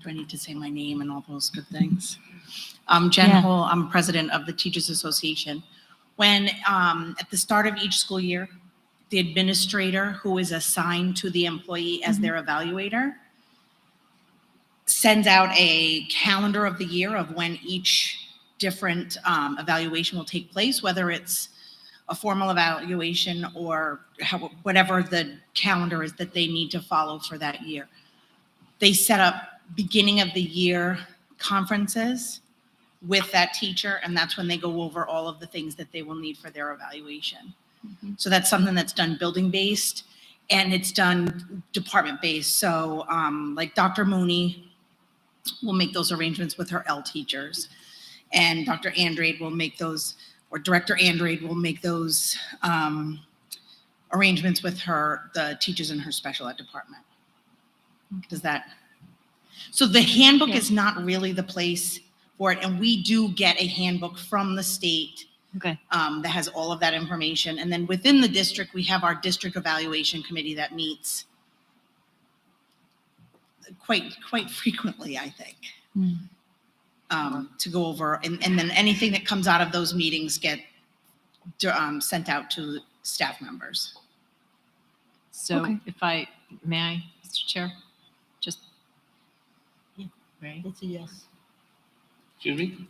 Do I need to say my name and all those good things? I'm Jen Yeah. Hull. I'm president of the Teachers Association. When at the start of each school year, the administrator who is assigned to the employee as their evaluator sends out a calendar of the year of when each different evaluation will take place, whether it's a formal evaluation or whatever the calendar is that they need to follow for that year. They set up beginning of the year conferences with that teacher, and that's when they go over all of the things that they will need for their evaluation. So that's something that's done building based and it's done department based. So like Dr. Mooney will make those arrangements with her L teachers, and Dr. Andrade will make those, or Director Andrade will make those arrangements with the teachers in her special ed department. Does that? So the handbook is not really the place for it, and we do get a handbook from the state. Okay. That has all of that information. And then within the district, we have our district evaluation committee that meets quite frequently, I think, to go over. And then anything that comes out of those meetings get sent out to staff members. So Okay. may I, Mr. Chair? Just, Right? It's a yes. Excuse me?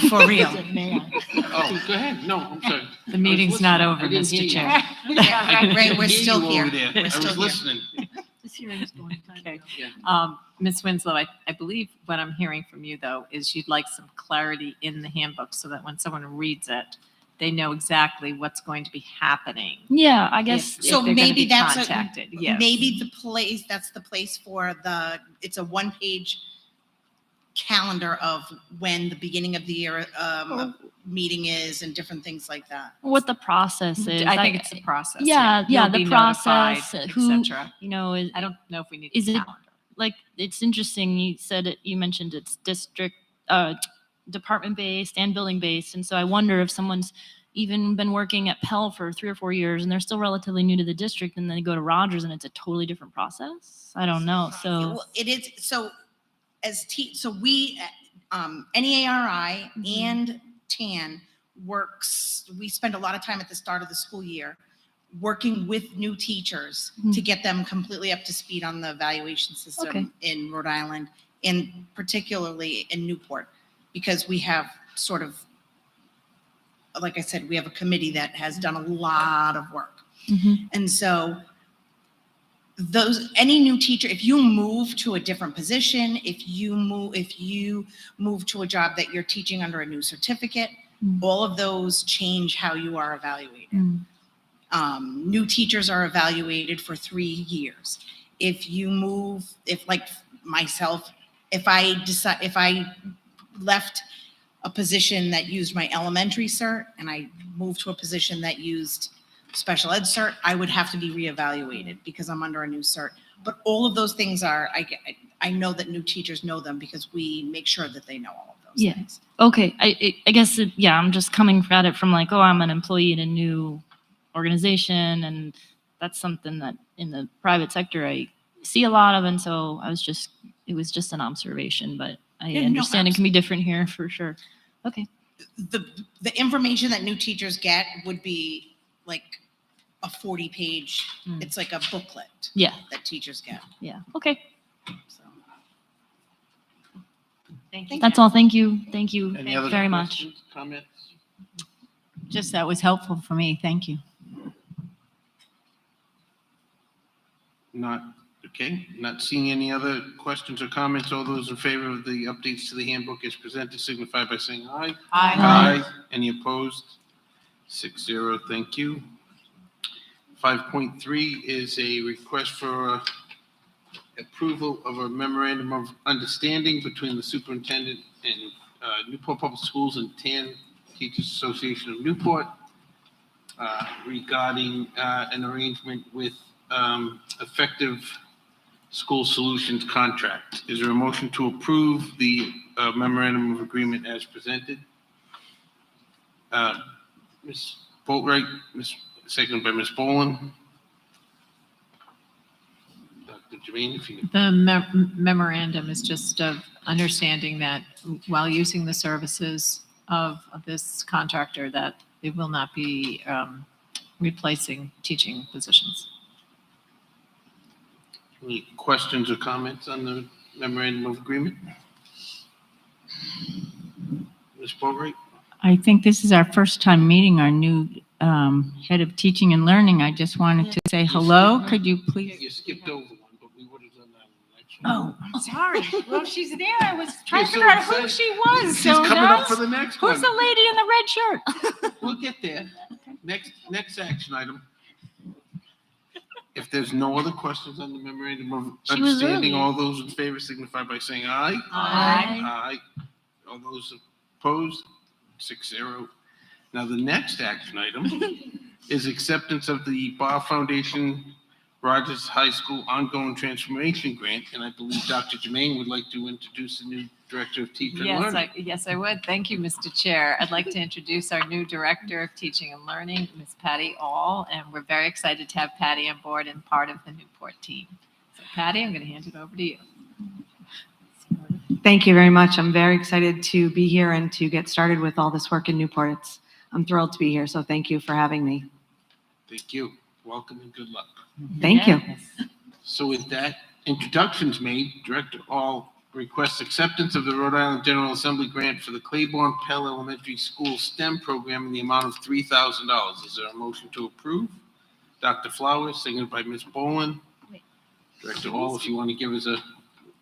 For real. May I? Oh, go ahead. No, I'm sorry. the meeting's not over, I didn't hear Mr. you. Chair. Right, we're I hear still you here. over there. We're I still was here. listening. This hearing's going time Okay. ago. Ms. Winslow, I believe what I'm hearing from you, though, is you'd like some clarity in the handbook so that when someone reads it, they know exactly what's going to be happening. Yeah, I guess. If So they're gonna maybe be that's contacted. Yes. maybe that's the place for it's a one-page calendar of when the beginning of the year meeting is and different things like that. What the process is. I think it's the process. Yeah, You'll the be notified, process. et Who, cetera. is, I don't know if we need is a it- calendar. like it's interesting. You mentioned it's district, department based and building based, and so I wonder if someone's even been working at Pell for 3 or 4 years and they're still relatively new to the district, and then they go to Rogers and it's a totally different process. I don't know. So Well, it is, so so we, NEARI and TAN we spend a lot of time at the start of the school year working with new teachers to get them completely up to speed on the evaluation system in Rhode Island, and particularly in Newport, because we have sort of, like I said, we have a committee that has done a lot of work. And so any new teacher, if you move to a different position, if you move to a job that you're teaching under a new certificate, all of those change how you are evaluated. New teachers are evaluated for 3 years. If like myself, if I left a position that used my elementary cert and I moved to a position that used special ed cert, I would have to be reevaluated because I'm under a new cert. But all of those things I know that new teachers know them because we make sure that they know all of those things. Okay. I guess, I'm just coming at it from like, I'm an employee in a new organization, and that's something that in the private sector I see a lot of, and so it was just an observation, but I Yeah, no, understand it can be different here for sure. Okay. The information that new teachers get would be like a 40-page, it's like a booklet Yeah. that teachers get. Yeah. Okay. So. Thank you. That's all. Thank you. Thank you Any other very much. questions, comments? Just that was helpful for me. Thank you. Not, okay, not seeing any other questions or comments. All those in favor of the updates to the handbook as presented signify by saying aye. Aye. Any opposed? 6-0, thank you. 5.3 is a request for approval of a memorandum of understanding between the superintendent and Newport Public Schools and TAN Teachers Association of Newport regarding an arrangement with Effective School Solutions contract. Is there a motion to approve the memorandum of agreement as presented? Ms. Boatright, seconded by Ms. Boland. Dr. Jermaine, if you. The memorandum is just of understanding that while using the services of this contractor, that it will not be replacing teaching positions. Any questions or comments on the memorandum of agreement? Ms. Boatright? I think this is our first time meeting our new head of teaching and learning. I just wanted to say hello. Could you please? You skipped over one, but we would have done that in the next one. Oh, I'm sorry. Well, she's there. I was trying to You're figure so out who excited. she was. She's So coming now- up for the next Who's one. the lady in the red shirt? We'll get there. Next action item. If there's no other questions on the memorandum of She was understanding, early. all those in favor signify by saying aye. Aye. Aye. All those opposed? 6-0. Now, the next action item is acceptance of the Bar Foundation Rogers High School Ongoing Transformation Grant, and I believe Dr. Jermaine would like to introduce the new Director of Teaching and Learning. Yes, I would. Thank you, Mr. Chair. I'd like to introduce our new Director of Teaching and Learning, Ms. Patty All, and we're very excited to have Patty on board and part of the Newport team. So Patty, I'm going to hand it over to you. Thank you very much. I'm very excited to be here and to get started with all this work in Newport. I'm thrilled to be here, so thank you for having me. Thank you. Welcome and good luck. Thank you. So with that, introductions made, Director All requests acceptance of the Rhode Island General Assembly grant for the Claiborne Pell Elementary School STEM program in the amount of $3,000. Is there a motion to approve? Dr. Flowers, seconded by Ms. Boland. Director All, if you want to give us an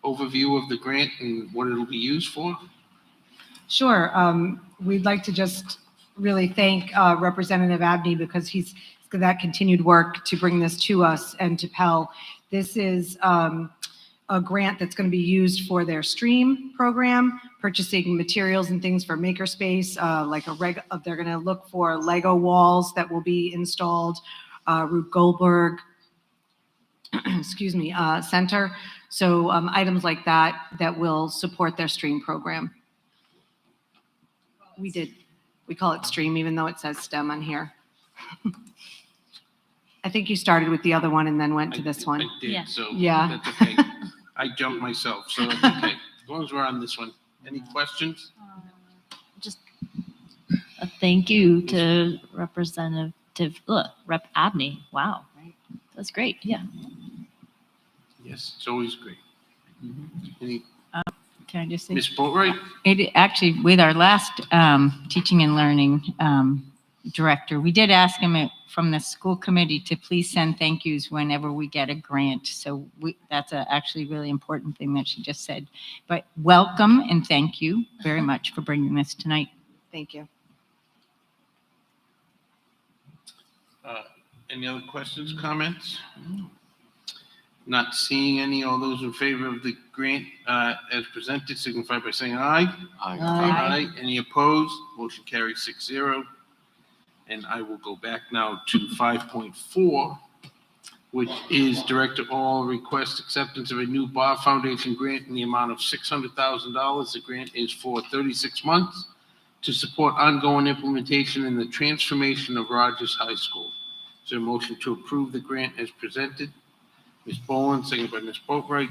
overview of the grant and what it'll be used for? Sure. We'd like to just really thank Representative Abney because he's got that continued work to bring this to us and to Pell. This is a grant that's going to be used for their STREAM program, purchasing materials and things for makerspace, they're going to look for Lego walls that will be installed, Rube Goldberg, center. So items like that will support their STREAM program. We call it STREAM, even though it says STEM on here. I think you started with the other one and then went to this one. I did, Yeah. so Yeah. that's okay. I jumped myself, so that's okay. As long as we're on this one. Any questions? Just a thank you to Rep Abney. Wow. That's great. Yeah. Yes, it's always great. Any, Can I just say? Ms. Boatright? Actually, with our last teaching and learning director, we did ask him from the school committee to please send thank yous whenever we get a grant. So that's actually really important thing that she just said. But welcome and thank you very much for bringing this tonight. Thank you. Any other questions, comments? Not seeing any. All those in favor of the grant as presented signify by saying aye. Aye. Any opposed? Motion carries 6-0. And I will go back now to 5.4, which is Director All request acceptance of a new Bar Foundation grant in the amount of $600,000. The grant is for 36 months to support ongoing implementation in the transformation of Rogers High School. Is there a motion to approve the grant as presented? Ms. Boland, seconded by Ms. Boatright.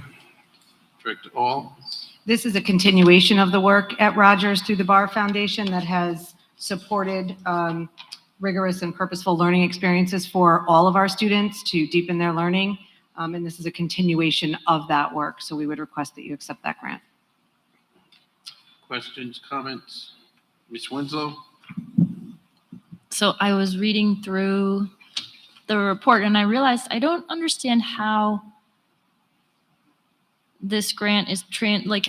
Director All. This is a continuation of the work at Rogers through the Bar Foundation that has supported rigorous and purposeful learning experiences for all of our students to deepen their learning. And this is a continuation of that work. So we would request that you accept that grant. Questions, comments? Ms. Winslow? So I was reading through the report and I realized I don't understand how this grant is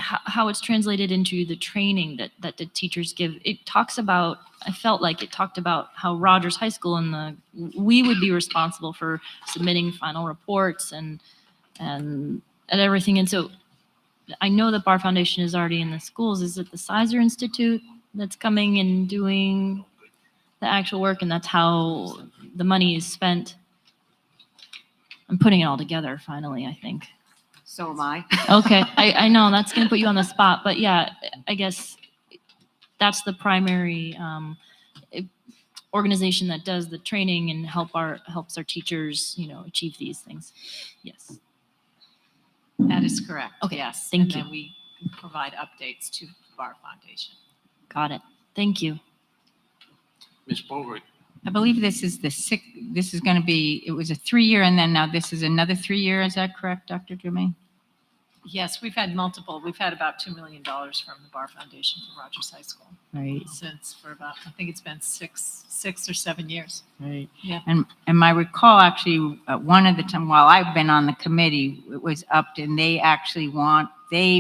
how it's translated into the training that the teachers give. It talks about, I felt like it talked about how Rogers High School we would be responsible for submitting final reports and everything. And so I know the Bar Foundation is already in the schools. Is it the Sizer Institute that's coming and doing the actual work, and that's how the money is spent? I'm putting it all together finally, I think. So am I. Okay, I know that's going to put you on the spot, but yeah, I guess that's the primary organization that does the training and helps our teachers, achieve these things. Yes. That is correct. Okay, Yes. thank And you. then we provide updates to Bar Foundation. Got it. Thank you. Ms. Bovary? I believe this is going to be, it was a 3-year and then now this is another 3-year. Is that correct, Dr. Germain? Yes, we've had multiple. We've had about $2 million from the Bar Foundation for Rogers High School Right. since for about, I think it's been six or 7 years. Right. Yeah. And I recall actually one of the time while I've been on the committee, it was upped and they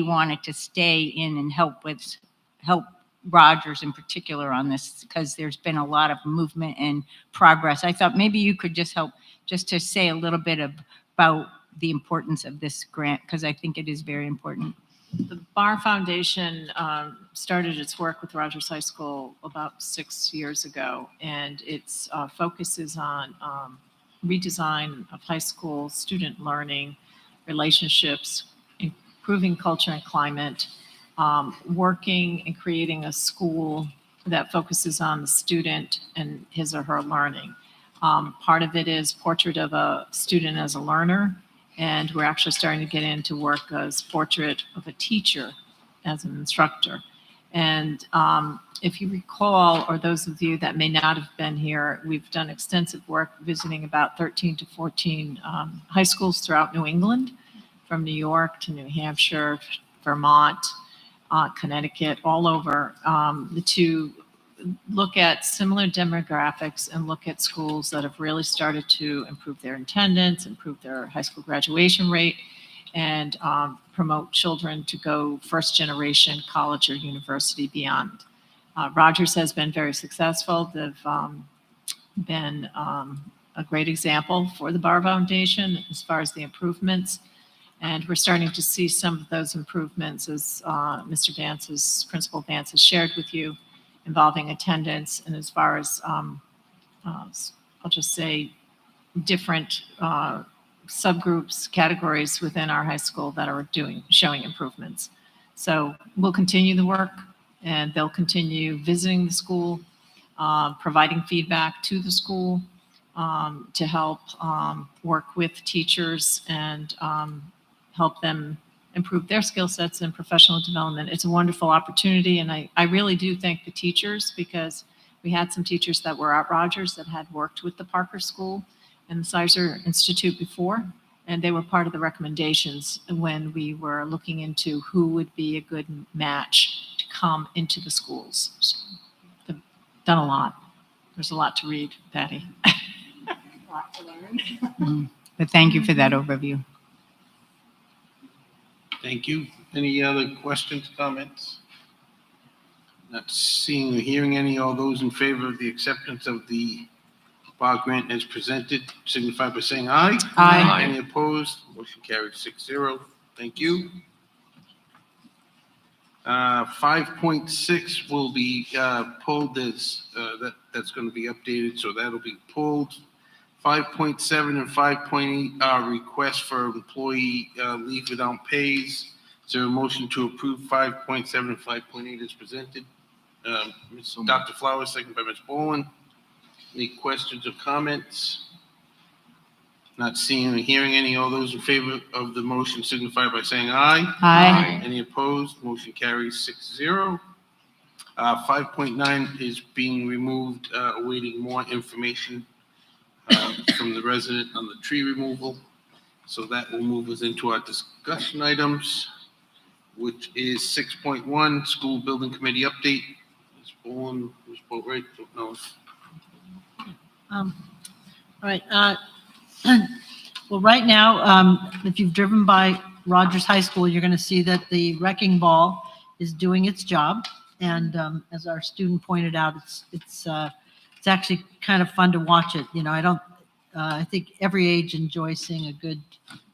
wanted to stay in and help Rogers in particular on this because there's been a lot of movement and progress. I thought maybe you could just help just to say a little bit about the importance of this grant because I think it is very important. The Bar Foundation started its work with Rogers High School about 6 years ago, and its focus is on redesign of high school student learning, relationships, improving culture and climate, working and creating a school that focuses on the student and his or her learning. Part of it is portrait of a student as a learner, and we're actually starting to get into work as portrait of a teacher as an instructor. And if you recall, or those of you that may not have been here, we've done extensive work visiting about 13 to 14 high schools throughout New England, from New York to New Hampshire, Vermont, Connecticut, all over, to look at similar demographics and look at schools that have really started to improve their attendance, improve their high school graduation rate, and promote children to go first generation college or university beyond. Rogers has been very successful. They've been a great example for the Bar Foundation as far as the improvements. And we're starting to see some of those improvements as Mr. Vance, Principal Vance has shared with you, involving attendance and as far as, I'll just say, different subgroups, categories within our high school that are showing improvements. So we'll continue the work and they'll continue visiting the school, providing feedback to the school to help work with teachers and help them improve their skill sets and professional development. It's a wonderful opportunity, and I really do thank the teachers because we had some teachers that were at Rogers that had worked with the Parker School and the Sizer Institute before, and they were part of the recommendations when we were looking into who would be a good match to come into the schools. So they've done a lot. There's a lot to read, Patty. A lot to learn. But thank you for that overview. Thank you. Any other questions, comments? Not seeing or hearing any. All those in favor of the acceptance of the bar grant as presented, signify by saying aye. Aye. Any opposed? Motion carried 6-0. Thank you. 5.6 will be pulled as, that's going to be updated, so that'll be pulled. 5.7 and 5.8 are requests for employee leave without pays. Is there a motion to approve 5.7 and 5.8 as presented? Dr. Flowers, second by Ms. Bowen. Any questions or comments? Not seeing or hearing any. All those in favor of the motion signify by saying aye. Aye. Any opposed? Motion carries 6-0. 5.9 is being removed, awaiting more information from the resident on the tree removal. So that will move us into our discussion items, which is 6.1, school building committee update. Ms. Bowen, Ms. Boatright, don't know if All right. Well, right now, if you've driven by Rogers High School, you're going to see that the wrecking ball is doing its job. And as our student pointed out, it's actually kind of fun to watch it. You know, I think every age enjoys seeing a good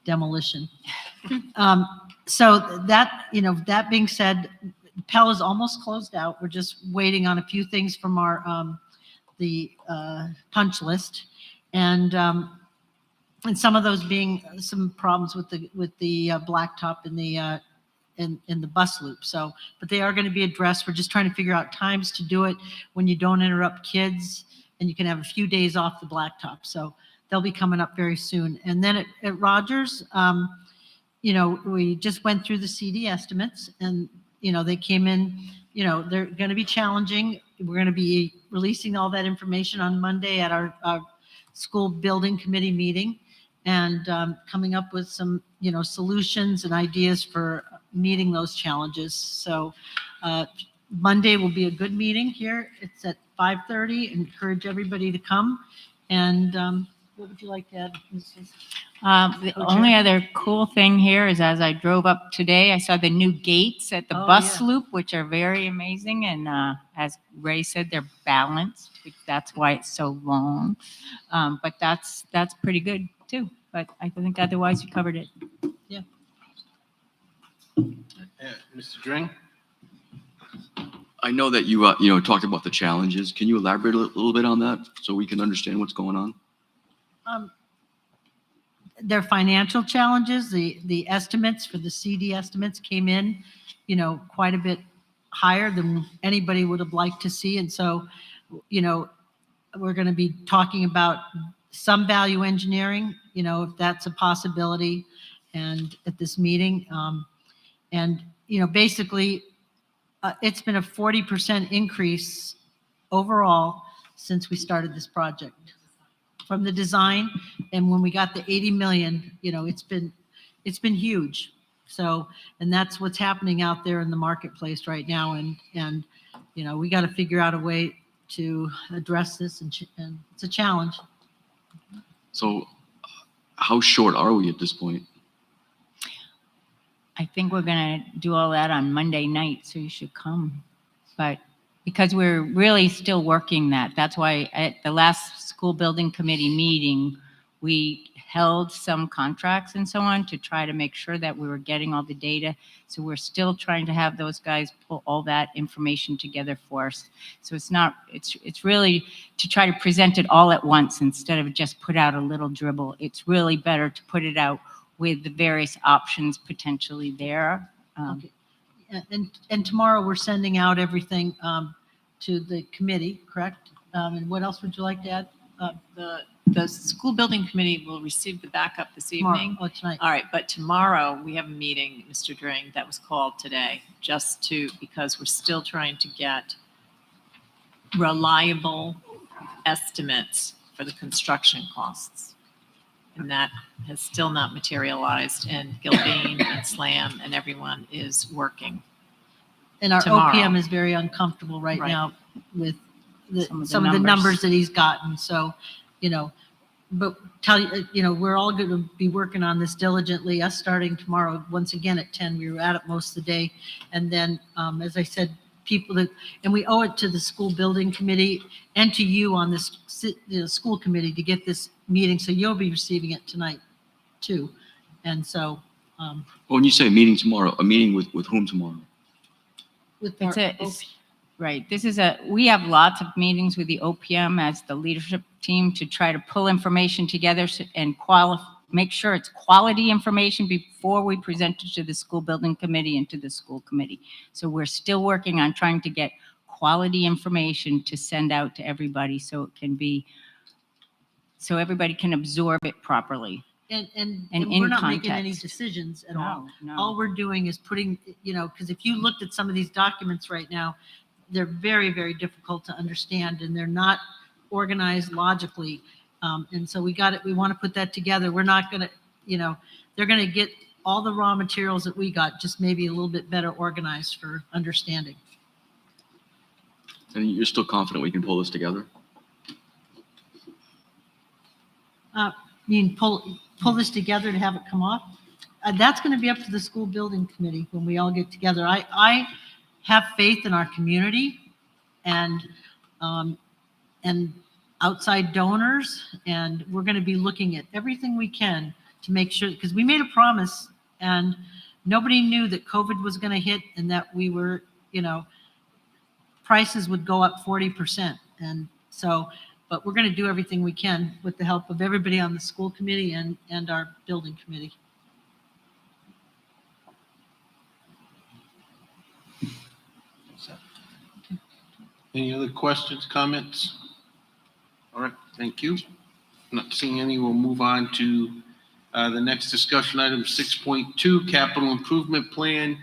demolition. So that, that being said, Pell is almost closed out. We're just waiting on a few things from our the punch list, and some of those being some problems with the blacktop in the bus loop. So, but they are going to be addressed. We're just trying to figure out times to do it when you don't interrupt kids, and you can have a few days off the blacktop. So they'll be coming up very soon. And then at Rogers, we just went through the CD estimates, and they came in. They're going to be challenging. We're going to be releasing all that information on Monday at our school building committee meeting, and coming up with some, solutions and ideas for meeting those challenges. So Monday will be a good meeting here. It's at 5:30. Encourage everybody to come. And what would you like to add, Mrs. The only other cool thing here is as I drove up today, I saw the new gates at the bus loop, which are very amazing. And as Ray said, they're balanced. That's why it's so long. But that's pretty good too. But I think otherwise you covered it. Yeah. Mr. Dring? I know that you talked about the challenges. Can you elaborate a little bit on that so we can understand what's going on? Their financial challenges, the estimates for the CD estimates came in, quite a bit higher than anybody would have liked to see. And so, we're going to be talking about some value engineering, if that's a possibility, and at this meeting. And, basically, it's been a 40% increase overall since we started this project. From the design, and when we got the 80 million, it's been huge. So, and that's what's happening out there in the marketplace right now. And we got to figure out a way to address this, and it's a challenge. So how short are we at this point? I think we're going to do all that on Monday night, so you should come. But because we're really still working that. That's why at the last school building committee meeting, we held some contracts and so on to try to make sure that we were getting all the data. So we're still trying to have those guys pull all that information together for us. So it's really to try to present it all at once instead of just put out a little dribble. It's really better to put it out with the various options potentially there. Okay. And tomorrow we're sending out everything to the committee, correct? And what else would you like to add? The school building committee will receive the backup this Tomorrow. evening. Oh, tonight. All right, but tomorrow we have a meeting, Mr. Dring, that was called today, because we're still trying to get reliable estimates for the construction costs. And that has still not materialized, and Gilbane and SLAM and everyone is working. And our Tomorrow. OPM is very uncomfortable right Right. now with Some of the the numbers. numbers that he's gotten. So, but we're all going to be working on this diligently, us starting tomorrow, once again at 10. We were at it most of the day. And then, as I said, and we owe it to the school building committee and to you on this school committee to get this meeting. So you'll be receiving it tonight too. And so, When you say a meeting tomorrow, a meeting with whom tomorrow? with our, Right. We have lots of meetings with the OPM as the leadership team to try to pull information together and make sure it's quality information before we present it to the school building committee and to the school committee. So we're still working on trying to get quality information to send out to everybody so it can be so everybody can absorb it properly. And And we're in not making any context. decisions at all. No, All no. we're doing is putting, because if you looked at some of these documents right now, they're very, very difficult to understand and they're not organized logically. And so we want to put that together. We're not going to, they're going to get all the raw materials that we got, just maybe a little bit better organized for understanding. And you're still confident we can pull this together? Pull this together to have it come off. That's going to be up to the school building committee when we all get together. I have faith in our community and outside donors, and we're going to be looking at everything we can to make sure, because we made a promise and nobody knew that COVID was going to hit and that we were, prices would go up 40%. And so, but we're going to do everything we can with the help of everybody on the school committee and our building committee. Any other questions, comments? All right, thank you. Not seeing any, we'll move on to the next discussion item, 6.2, capital improvement plan.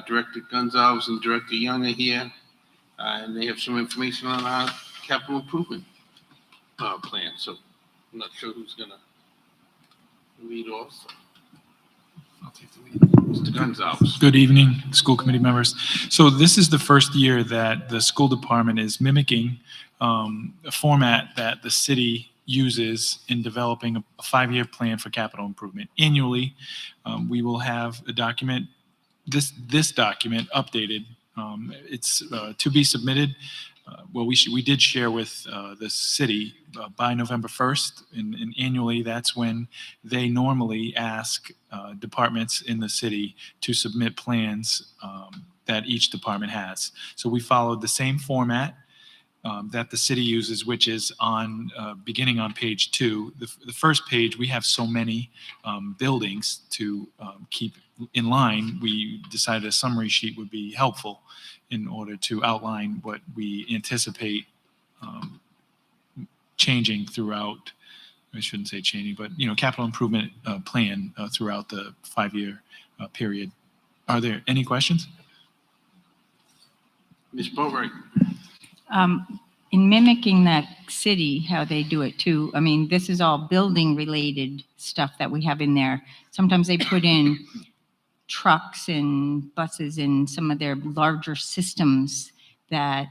Director Gonzalez and Director Young are here, and they have some information on our capital improvement plan. So I'm not sure who's gonna lead off. I'll take the lead. Mr. Gonzalez. Good evening, school committee members. So this is the first year that the school department is mimicking a format that the city uses in developing a 5-year plan for capital improvement. Annually, we will have a document, this document updated. It's to be submitted. We did share with the city by November 1st, and annually that's when they normally ask departments in the city to submit plans that each department has. So we followed the same format that the city uses, which is on beginning on page 2. The first page, we have so many buildings to keep in line. We decided a summary sheet would be helpful in order to outline what we anticipate changing throughout, I shouldn't say changing, but, capital improvement plan throughout the 5-year period. Are there any questions? Ms. Boatright. In mimicking that city, how they do it too, I mean, this is all building related stuff that we have in there. Sometimes they put in trucks and buses and some of their larger systems that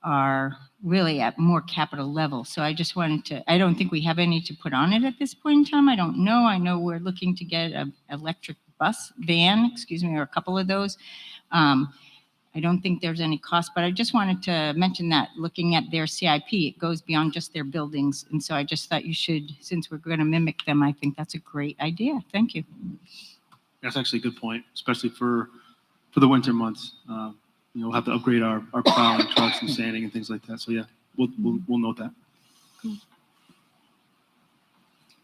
are really at more capital level. So I just wanted to, I don't think we have any to put on it at this point in time. I don't know. I know we're looking to get an electric van, or a couple of those. I don't think there's any cost, but I just wanted to mention that looking at their CIP, it goes beyond just their buildings. And so I just thought you should, since we're going to mimic them, I think that's a great idea. Thank you. That's actually a good point, especially for the winter months. We'll have to upgrade our plowing trucks and sanding and things like that. So yeah, we'll note that.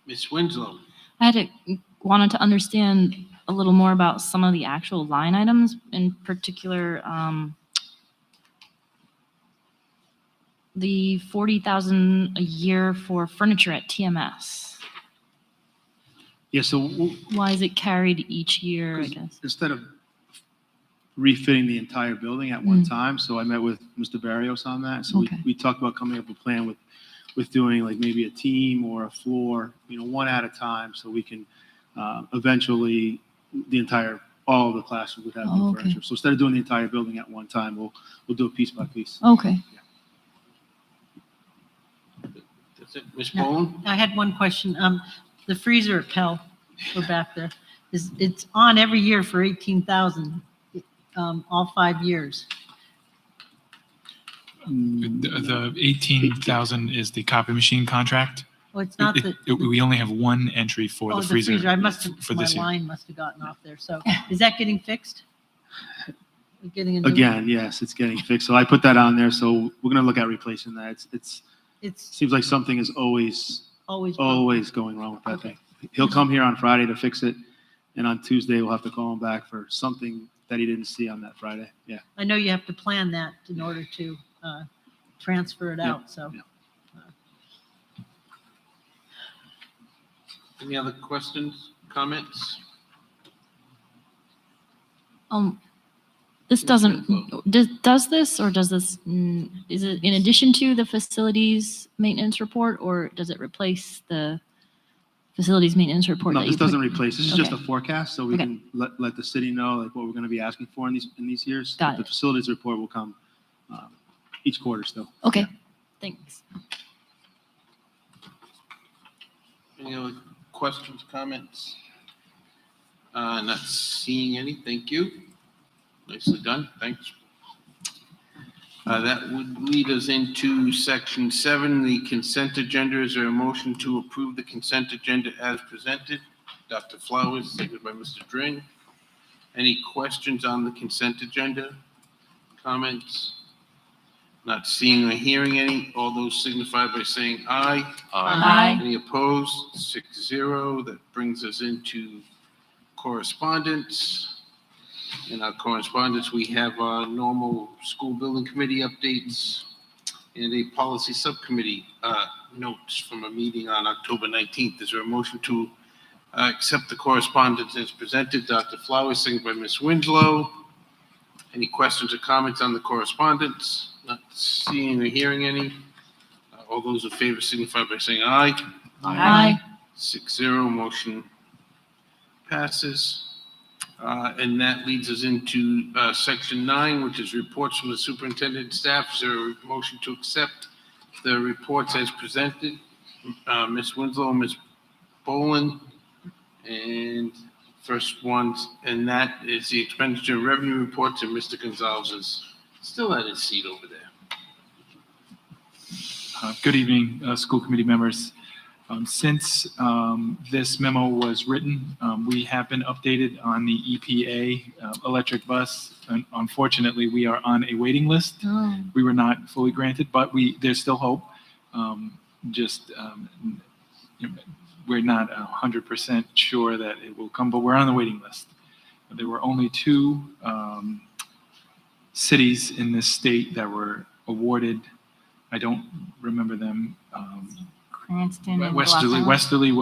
Ms. Winslow. Wanted to understand a little more about some of the actual line items, in particular, the $40,000 a year for furniture at TMS. Yeah, so Why is it carried each year, I guess? instead of refitting the entire building at one time, so I met with Mr. Barrios on that. So we talked about coming up with a plan with doing like maybe a team or a floor, one at a time, so we can eventually all of the classrooms would have new furniture. So instead of doing the entire building at one time, we'll do it piece by piece. Okay. That's it. Ms. Bowen. I had one question. The freezer at Pell, we're back there. It's on every year for 18,000, all 5 years. The 18,000 is the copy machine contract. Oh, it's not We only have one entry for the freezer. I must have, for my this year. line must have gotten off there. So is that getting fixed? We're getting a new Again, yes, it's getting fixed. So I put that on there. So we're going to look at replacing that. It seems like something is always going wrong with that thing. He'll come here on Friday to fix it, and on Tuesday we'll have to call him back for something that he didn't see on that Friday. Yeah. I know you have to plan that in order to transfer it out. So Any other questions, comments? This doesn't, does this, or does this, is it in addition to the facilities maintenance report, or does it replace the facilities maintenance report? No, that this you put- doesn't replace, this is just a Okay. forecast, so we Okay. can let the city know like what we're gonna be asking for in these years. Got The it. facilities report will come each quarter still. Okay, thanks. Any other questions, comments? Not seeing any, thank you. Nicely done, thanks. That would lead us into section 7, the consent agenda. Is there a motion to approve the consent agenda as presented? Dr. Flowers, seconded by Mr. Dring. Any questions on the consent agenda? Comments? Not seeing or hearing any. All those signify by saying aye. Aye. Any opposed? 6-0. That brings us into correspondence. In our correspondence, we have our normal school building committee updates and a policy subcommittee notes from a meeting on October 19th. Is there a motion to accept the correspondence as presented? Dr. Flowers, seconded by Ms. Winslow. Any questions or comments on the correspondence? Not seeing or hearing any. All those in favor signify by saying aye. Aye. 6-0, motion passes. And that leads us into section 9, which is reports from the superintendent and staff. Is there a motion to accept the reports as presented? Ms. Winslow, Ms. Boland, and first one, and that is the expenditure and revenue report, to Mr. Gonzalez is still at his seat over there. Good evening, school committee members. Since this memo was written, we have been updated on the EPA electric bus. And unfortunately, we are on a waiting list. Oh. We were not fully granted, but there's still hope. We're not 100% sure that it will come, but we're on the waiting list. There were only 2 cities in this state that were awarded. I don't remember them. Cranston and Westerly. Bluffton. Westerly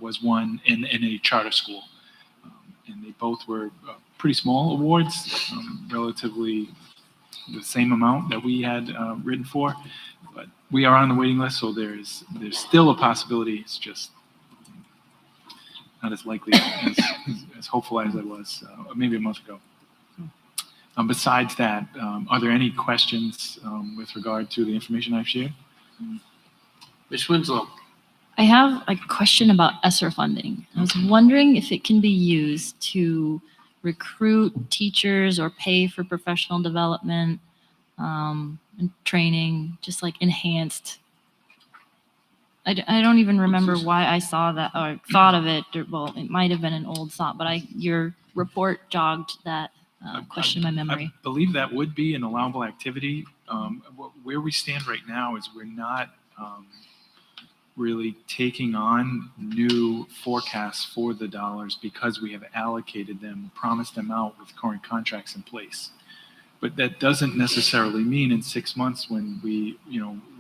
was one in a charter school, and they both were pretty small awards, relatively the same amount that we had written for. But we are on the waiting list, so there's still a possibility. It's just not as likely as hopeful as I was maybe a month ago. Besides that, are there any questions with regard to the information I've shared? Ms. Winslow. I have a question about ESSER funding. I was wondering if it can be used to recruit teachers or pay for professional development and training, just like enhanced. I don't even remember why I saw that or thought of it. Well, it might have been an old thought, but your report jogged that question in my memory. I believe that would be an allowable activity. Where we stand right now is we're not really taking on new forecasts for the dollars because we have allocated them, promised them out with current contracts in place. But that doesn't necessarily mean in 6 months when we,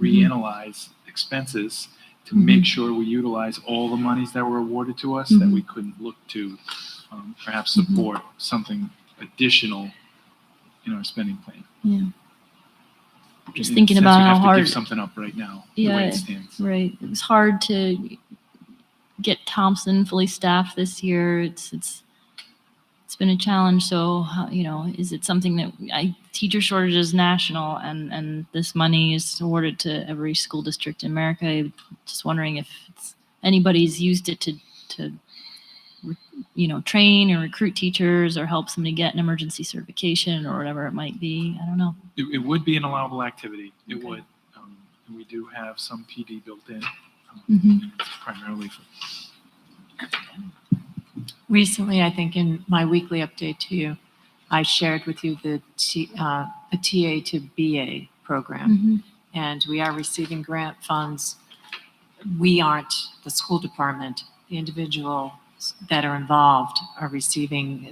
reanalyze expenses to make sure we utilize all the monies that were awarded to us, that we couldn't look to perhaps support something additional in our spending plan. Yeah. Just In a thinking sense, about we how have to hard. give something up right now, the way Yeah, it stands. right. It was hard to get Thompson fully staffed this year. It's been a challenge. So, is it something that teacher shortage is national and this money is awarded to every school district in America? I'm just wondering if anybody's used it to train and recruit teachers or help somebody get an emergency certification or whatever it might be. I don't know. It would be an allowable activity. It Okay. would. And we do have some PD built in, Mhm. primarily for. Recently, I think in my weekly update to you, I shared with you the TA to BA program. Mhm. And we are receiving grant funds. We aren't the school department. The individuals that are involved are receiving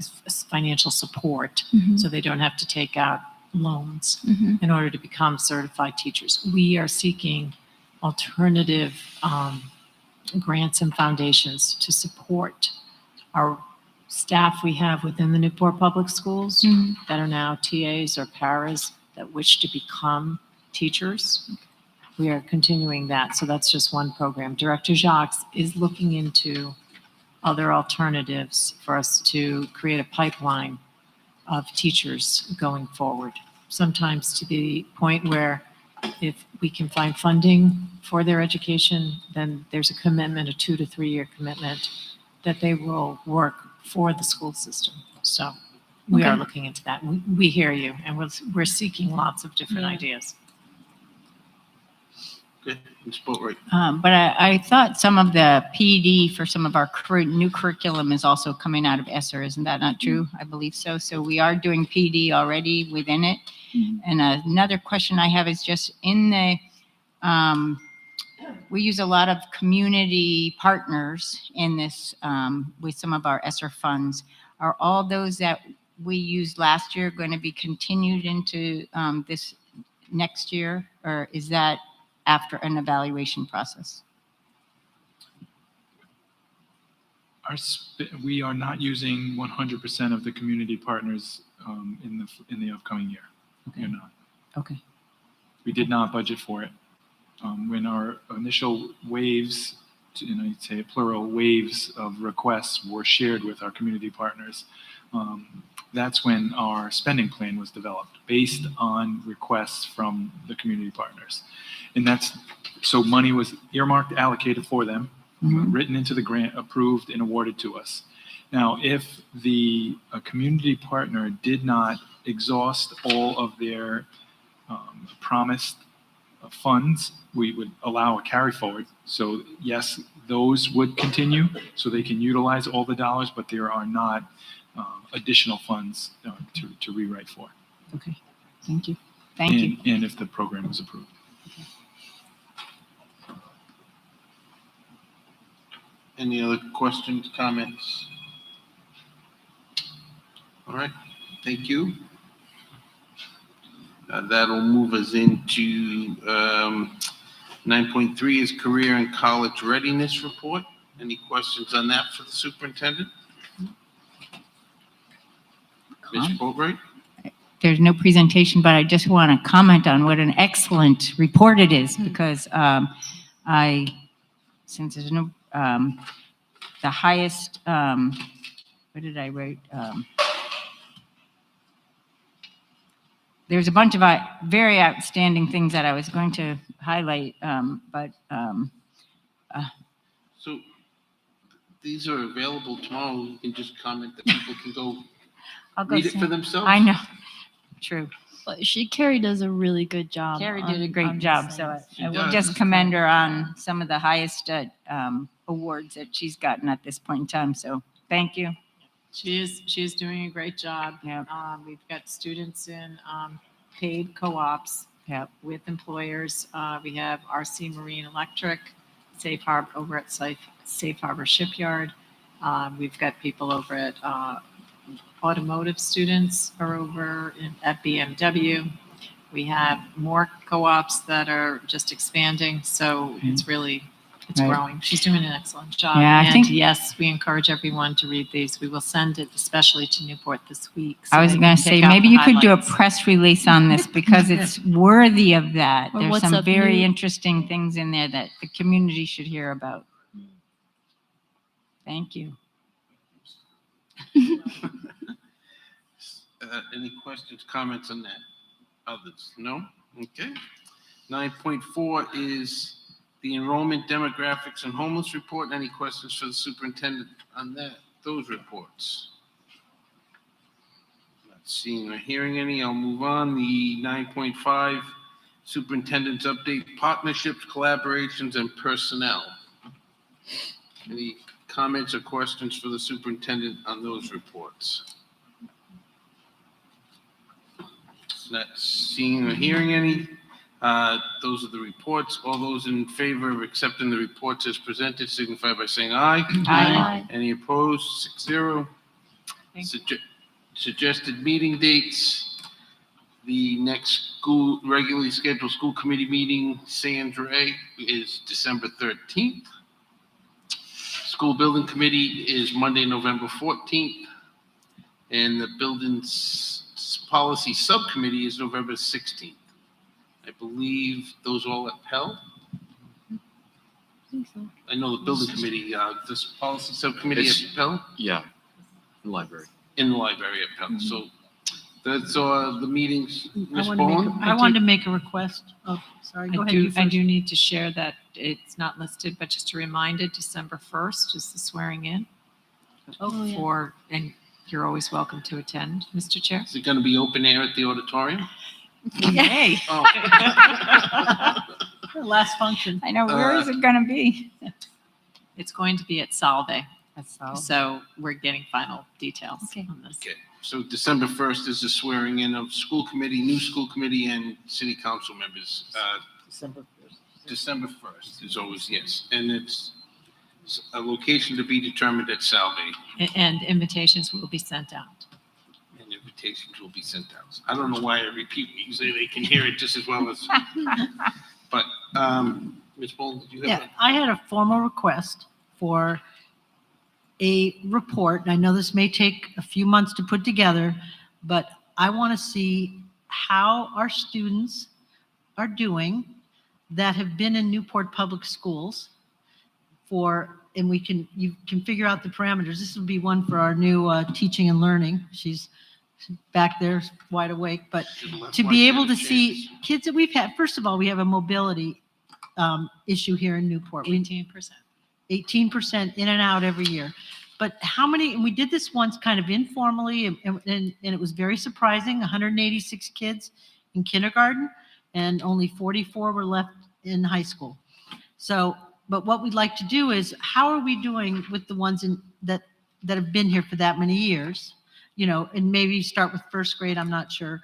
financial support, Mhm. so they don't have to take out loans Mhm. in order to become certified teachers. We are seeking alternative grants and foundations to support our staff we have within the Newport Public Schools that are now TAs or paras that wish to become teachers. We are continuing that. So that's just one program. Director Jacques is looking into other alternatives for us to create a pipeline of teachers going forward. Sometimes to the point where if we can find funding for their education, then there's a commitment, a 2 to 3 year commitment that they will work for the school system. So we are Okay. looking into that. We hear you, and we're seeking lots of different Yeah. ideas. Good, Ms. Boatright. But I thought some of the PD for some of our new curriculum is also coming out of ESSER. Isn't that not true? I believe so. So we are doing PD already within it. And another question I have is just in the, we use a lot of community partners in this with some of our ESSER funds. Are all those that we used last year going to be continued into this next year? Or is that after an evaluation process? We are not using 100% of the community partners in the upcoming year. We're not. Okay. We did not budget for it. When our initial waves, I'd say plural waves of requests were shared with our community partners, that's when our spending plan was developed based on requests from the community partners. And so money was earmarked, allocated for them, written into the grant, approved and awarded to us. Now, if the community partner did not exhaust all of their promised funds, we would allow a carry forward. So yes, those would continue so they can utilize all the dollars, but there are not additional funds to rewrite for. Okay. Thank you. Thank you. And if the program was approved. Any other questions, comments? All right, thank you. That'll move us into 9.3 is career and college readiness report. Any questions on that for the superintendent? Ms. Boatright? There's no presentation, but I just want to comment on what an excellent report it is because since there's no, the highest, what did I write? There's a bunch of very outstanding things that I was going to highlight, So these are available tomorrow. You can just comment that people can go I'll go read it see. for themselves. Oh. I know, true. But Carrie does a really good job. Carrie did a on great these job, things. so She I will does. just commend her on some of the highest awards that she's gotten at this point in time, so thank you. She is doing a great job. Yeah. We've got students in paid co-ops with employers. We have RC Marine Electric, Safe Harbor over at Safe Harbor Shipyard. We've got people over at automotive students are over at BMW. We have more co-ops that are just expanding, so it's really Right. growing. She's doing an excellent job. Yeah, I and think- yes, we encourage everyone to read these. We will send it especially to Newport this week. so I was they going can to say, pick out maybe the you could do a highlights. press release on this because it's worthy of that. Or There's what's some up very new. interesting things in there that the community should hear about. Thank you. Any questions, comments on that? Others? No? Okay. 9.4 is the enrollment demographics and homeless report. Any questions for the superintendent on those reports? Not seeing or hearing any, I'll move on. The 9.5 superintendent's update, partnerships, collaborations, and personnel. Any comments or questions for the superintendent on those reports? Not seeing or hearing any. Those are the reports. All those in favor of accepting the reports as presented signify by saying aye. Aye. Any opposed? 6-0. Suggested meeting dates. The next regularly scheduled school committee meeting, San Dre, is December 13th. School Building Committee is Monday, November 14th. And the Policy Subcommittee is November 16th. I believe those all at Pell. I know the Building Committee, this Policy Subcommittee at Pell, Yeah, the library. in the library at Pell. So that's the meetings. Ms. I Bowen? wanted to make a request. Oh, sorry, go ahead. you I first. do need to share that it's not listed, but just a reminder, December 1st is the swearing in. Oh, yeah. For, and you're always welcome to attend, Mr. Chair. Is it going to be open air at the auditorium? Yay. Oh. The last function. I know, where is it gonna be? It's going to be at Salve. That's all. So we're getting final details Okay. on this. Okay, so December 1st is the swearing in of school committee, new school committee, and city council members. December 1st is always, yes, and it's a location to be determined at Salve, And invitations will be sent out. and invitations will be sent out. I don't know why I repeat, usually they can hear it just as well as, but, Ms. Bowen, did you have? Yeah, I had a formal request for a report. I know this may take a few months to put together, but I want to see how our students are doing that have been in Newport Public Schools and you can figure out the parameters. This will be one for our new teaching and learning. She's back there wide awake, but to be able to see kids that we've had, first of all, we have a mobility issue here in Newport. 18% in and out every year. But how many, and we did this once kind of informally, and it was very surprising, 186 kids in kindergarten, and only 44 were left in high school. So, but what we'd like to do is, how are we doing with the ones that have been here for that many years? And maybe start with first grade, I'm not sure.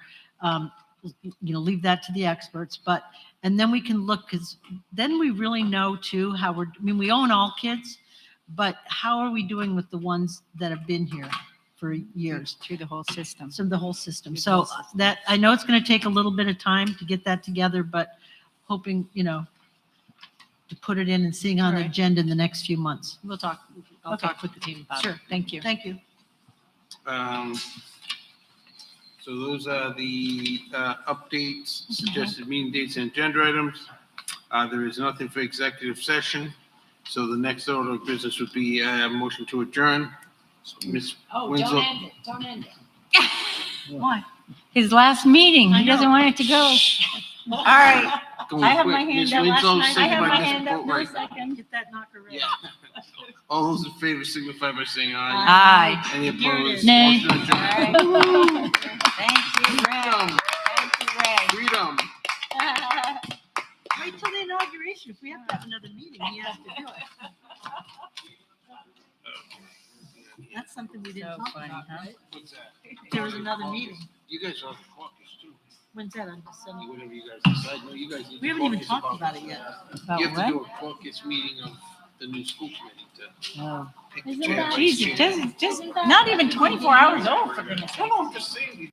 Leave that to the experts, and then we can look, because then we really know too how we own all kids, but how are we doing with the ones that have been here for years? Through the whole system. So the whole system. So that, I know it's going to take a little bit of time to get that together, but hoping, to put it in and seeing on the agenda in the next few months. We'll talk, I'll Okay. talk with the team about it. Sure. Thank you. Thank you. So those are the updates, suggested meeting dates, and agenda items. There is nothing for executive session, so the next order of business would be a motion to adjourn. Ms. Winslow. it, don't end it. Why? His last meeting, I he doesn't know. want it to go. All right, Going I have quick. my hand Ms. up last Winslow, night. I second have by my Mr. hand up, no Boatright. second. Get that knocker ready. Yeah. All those in favor signify by saying aye. Aye. Any Here it opposed? is. Nay. Motion All adjourned. right. Thank you, Ray. Freedom. Thank you, Ray. Freedom. Wait till the inauguration. If we have to have another meeting, he has to do it. That's something we didn't So talk funny, about, huh? right? What's that? There was another meeting. You guys are the caucus too. When's that on December? Whatever you guys decide. No, you guys need to We haven't even caucus talked about it yet. About You have to what? do a caucus meeting of the new school committee to Oh. pick the Isn't chair. that- vice Geez, chair. just not even 24 hours old for goodness No, no, I'm just saying.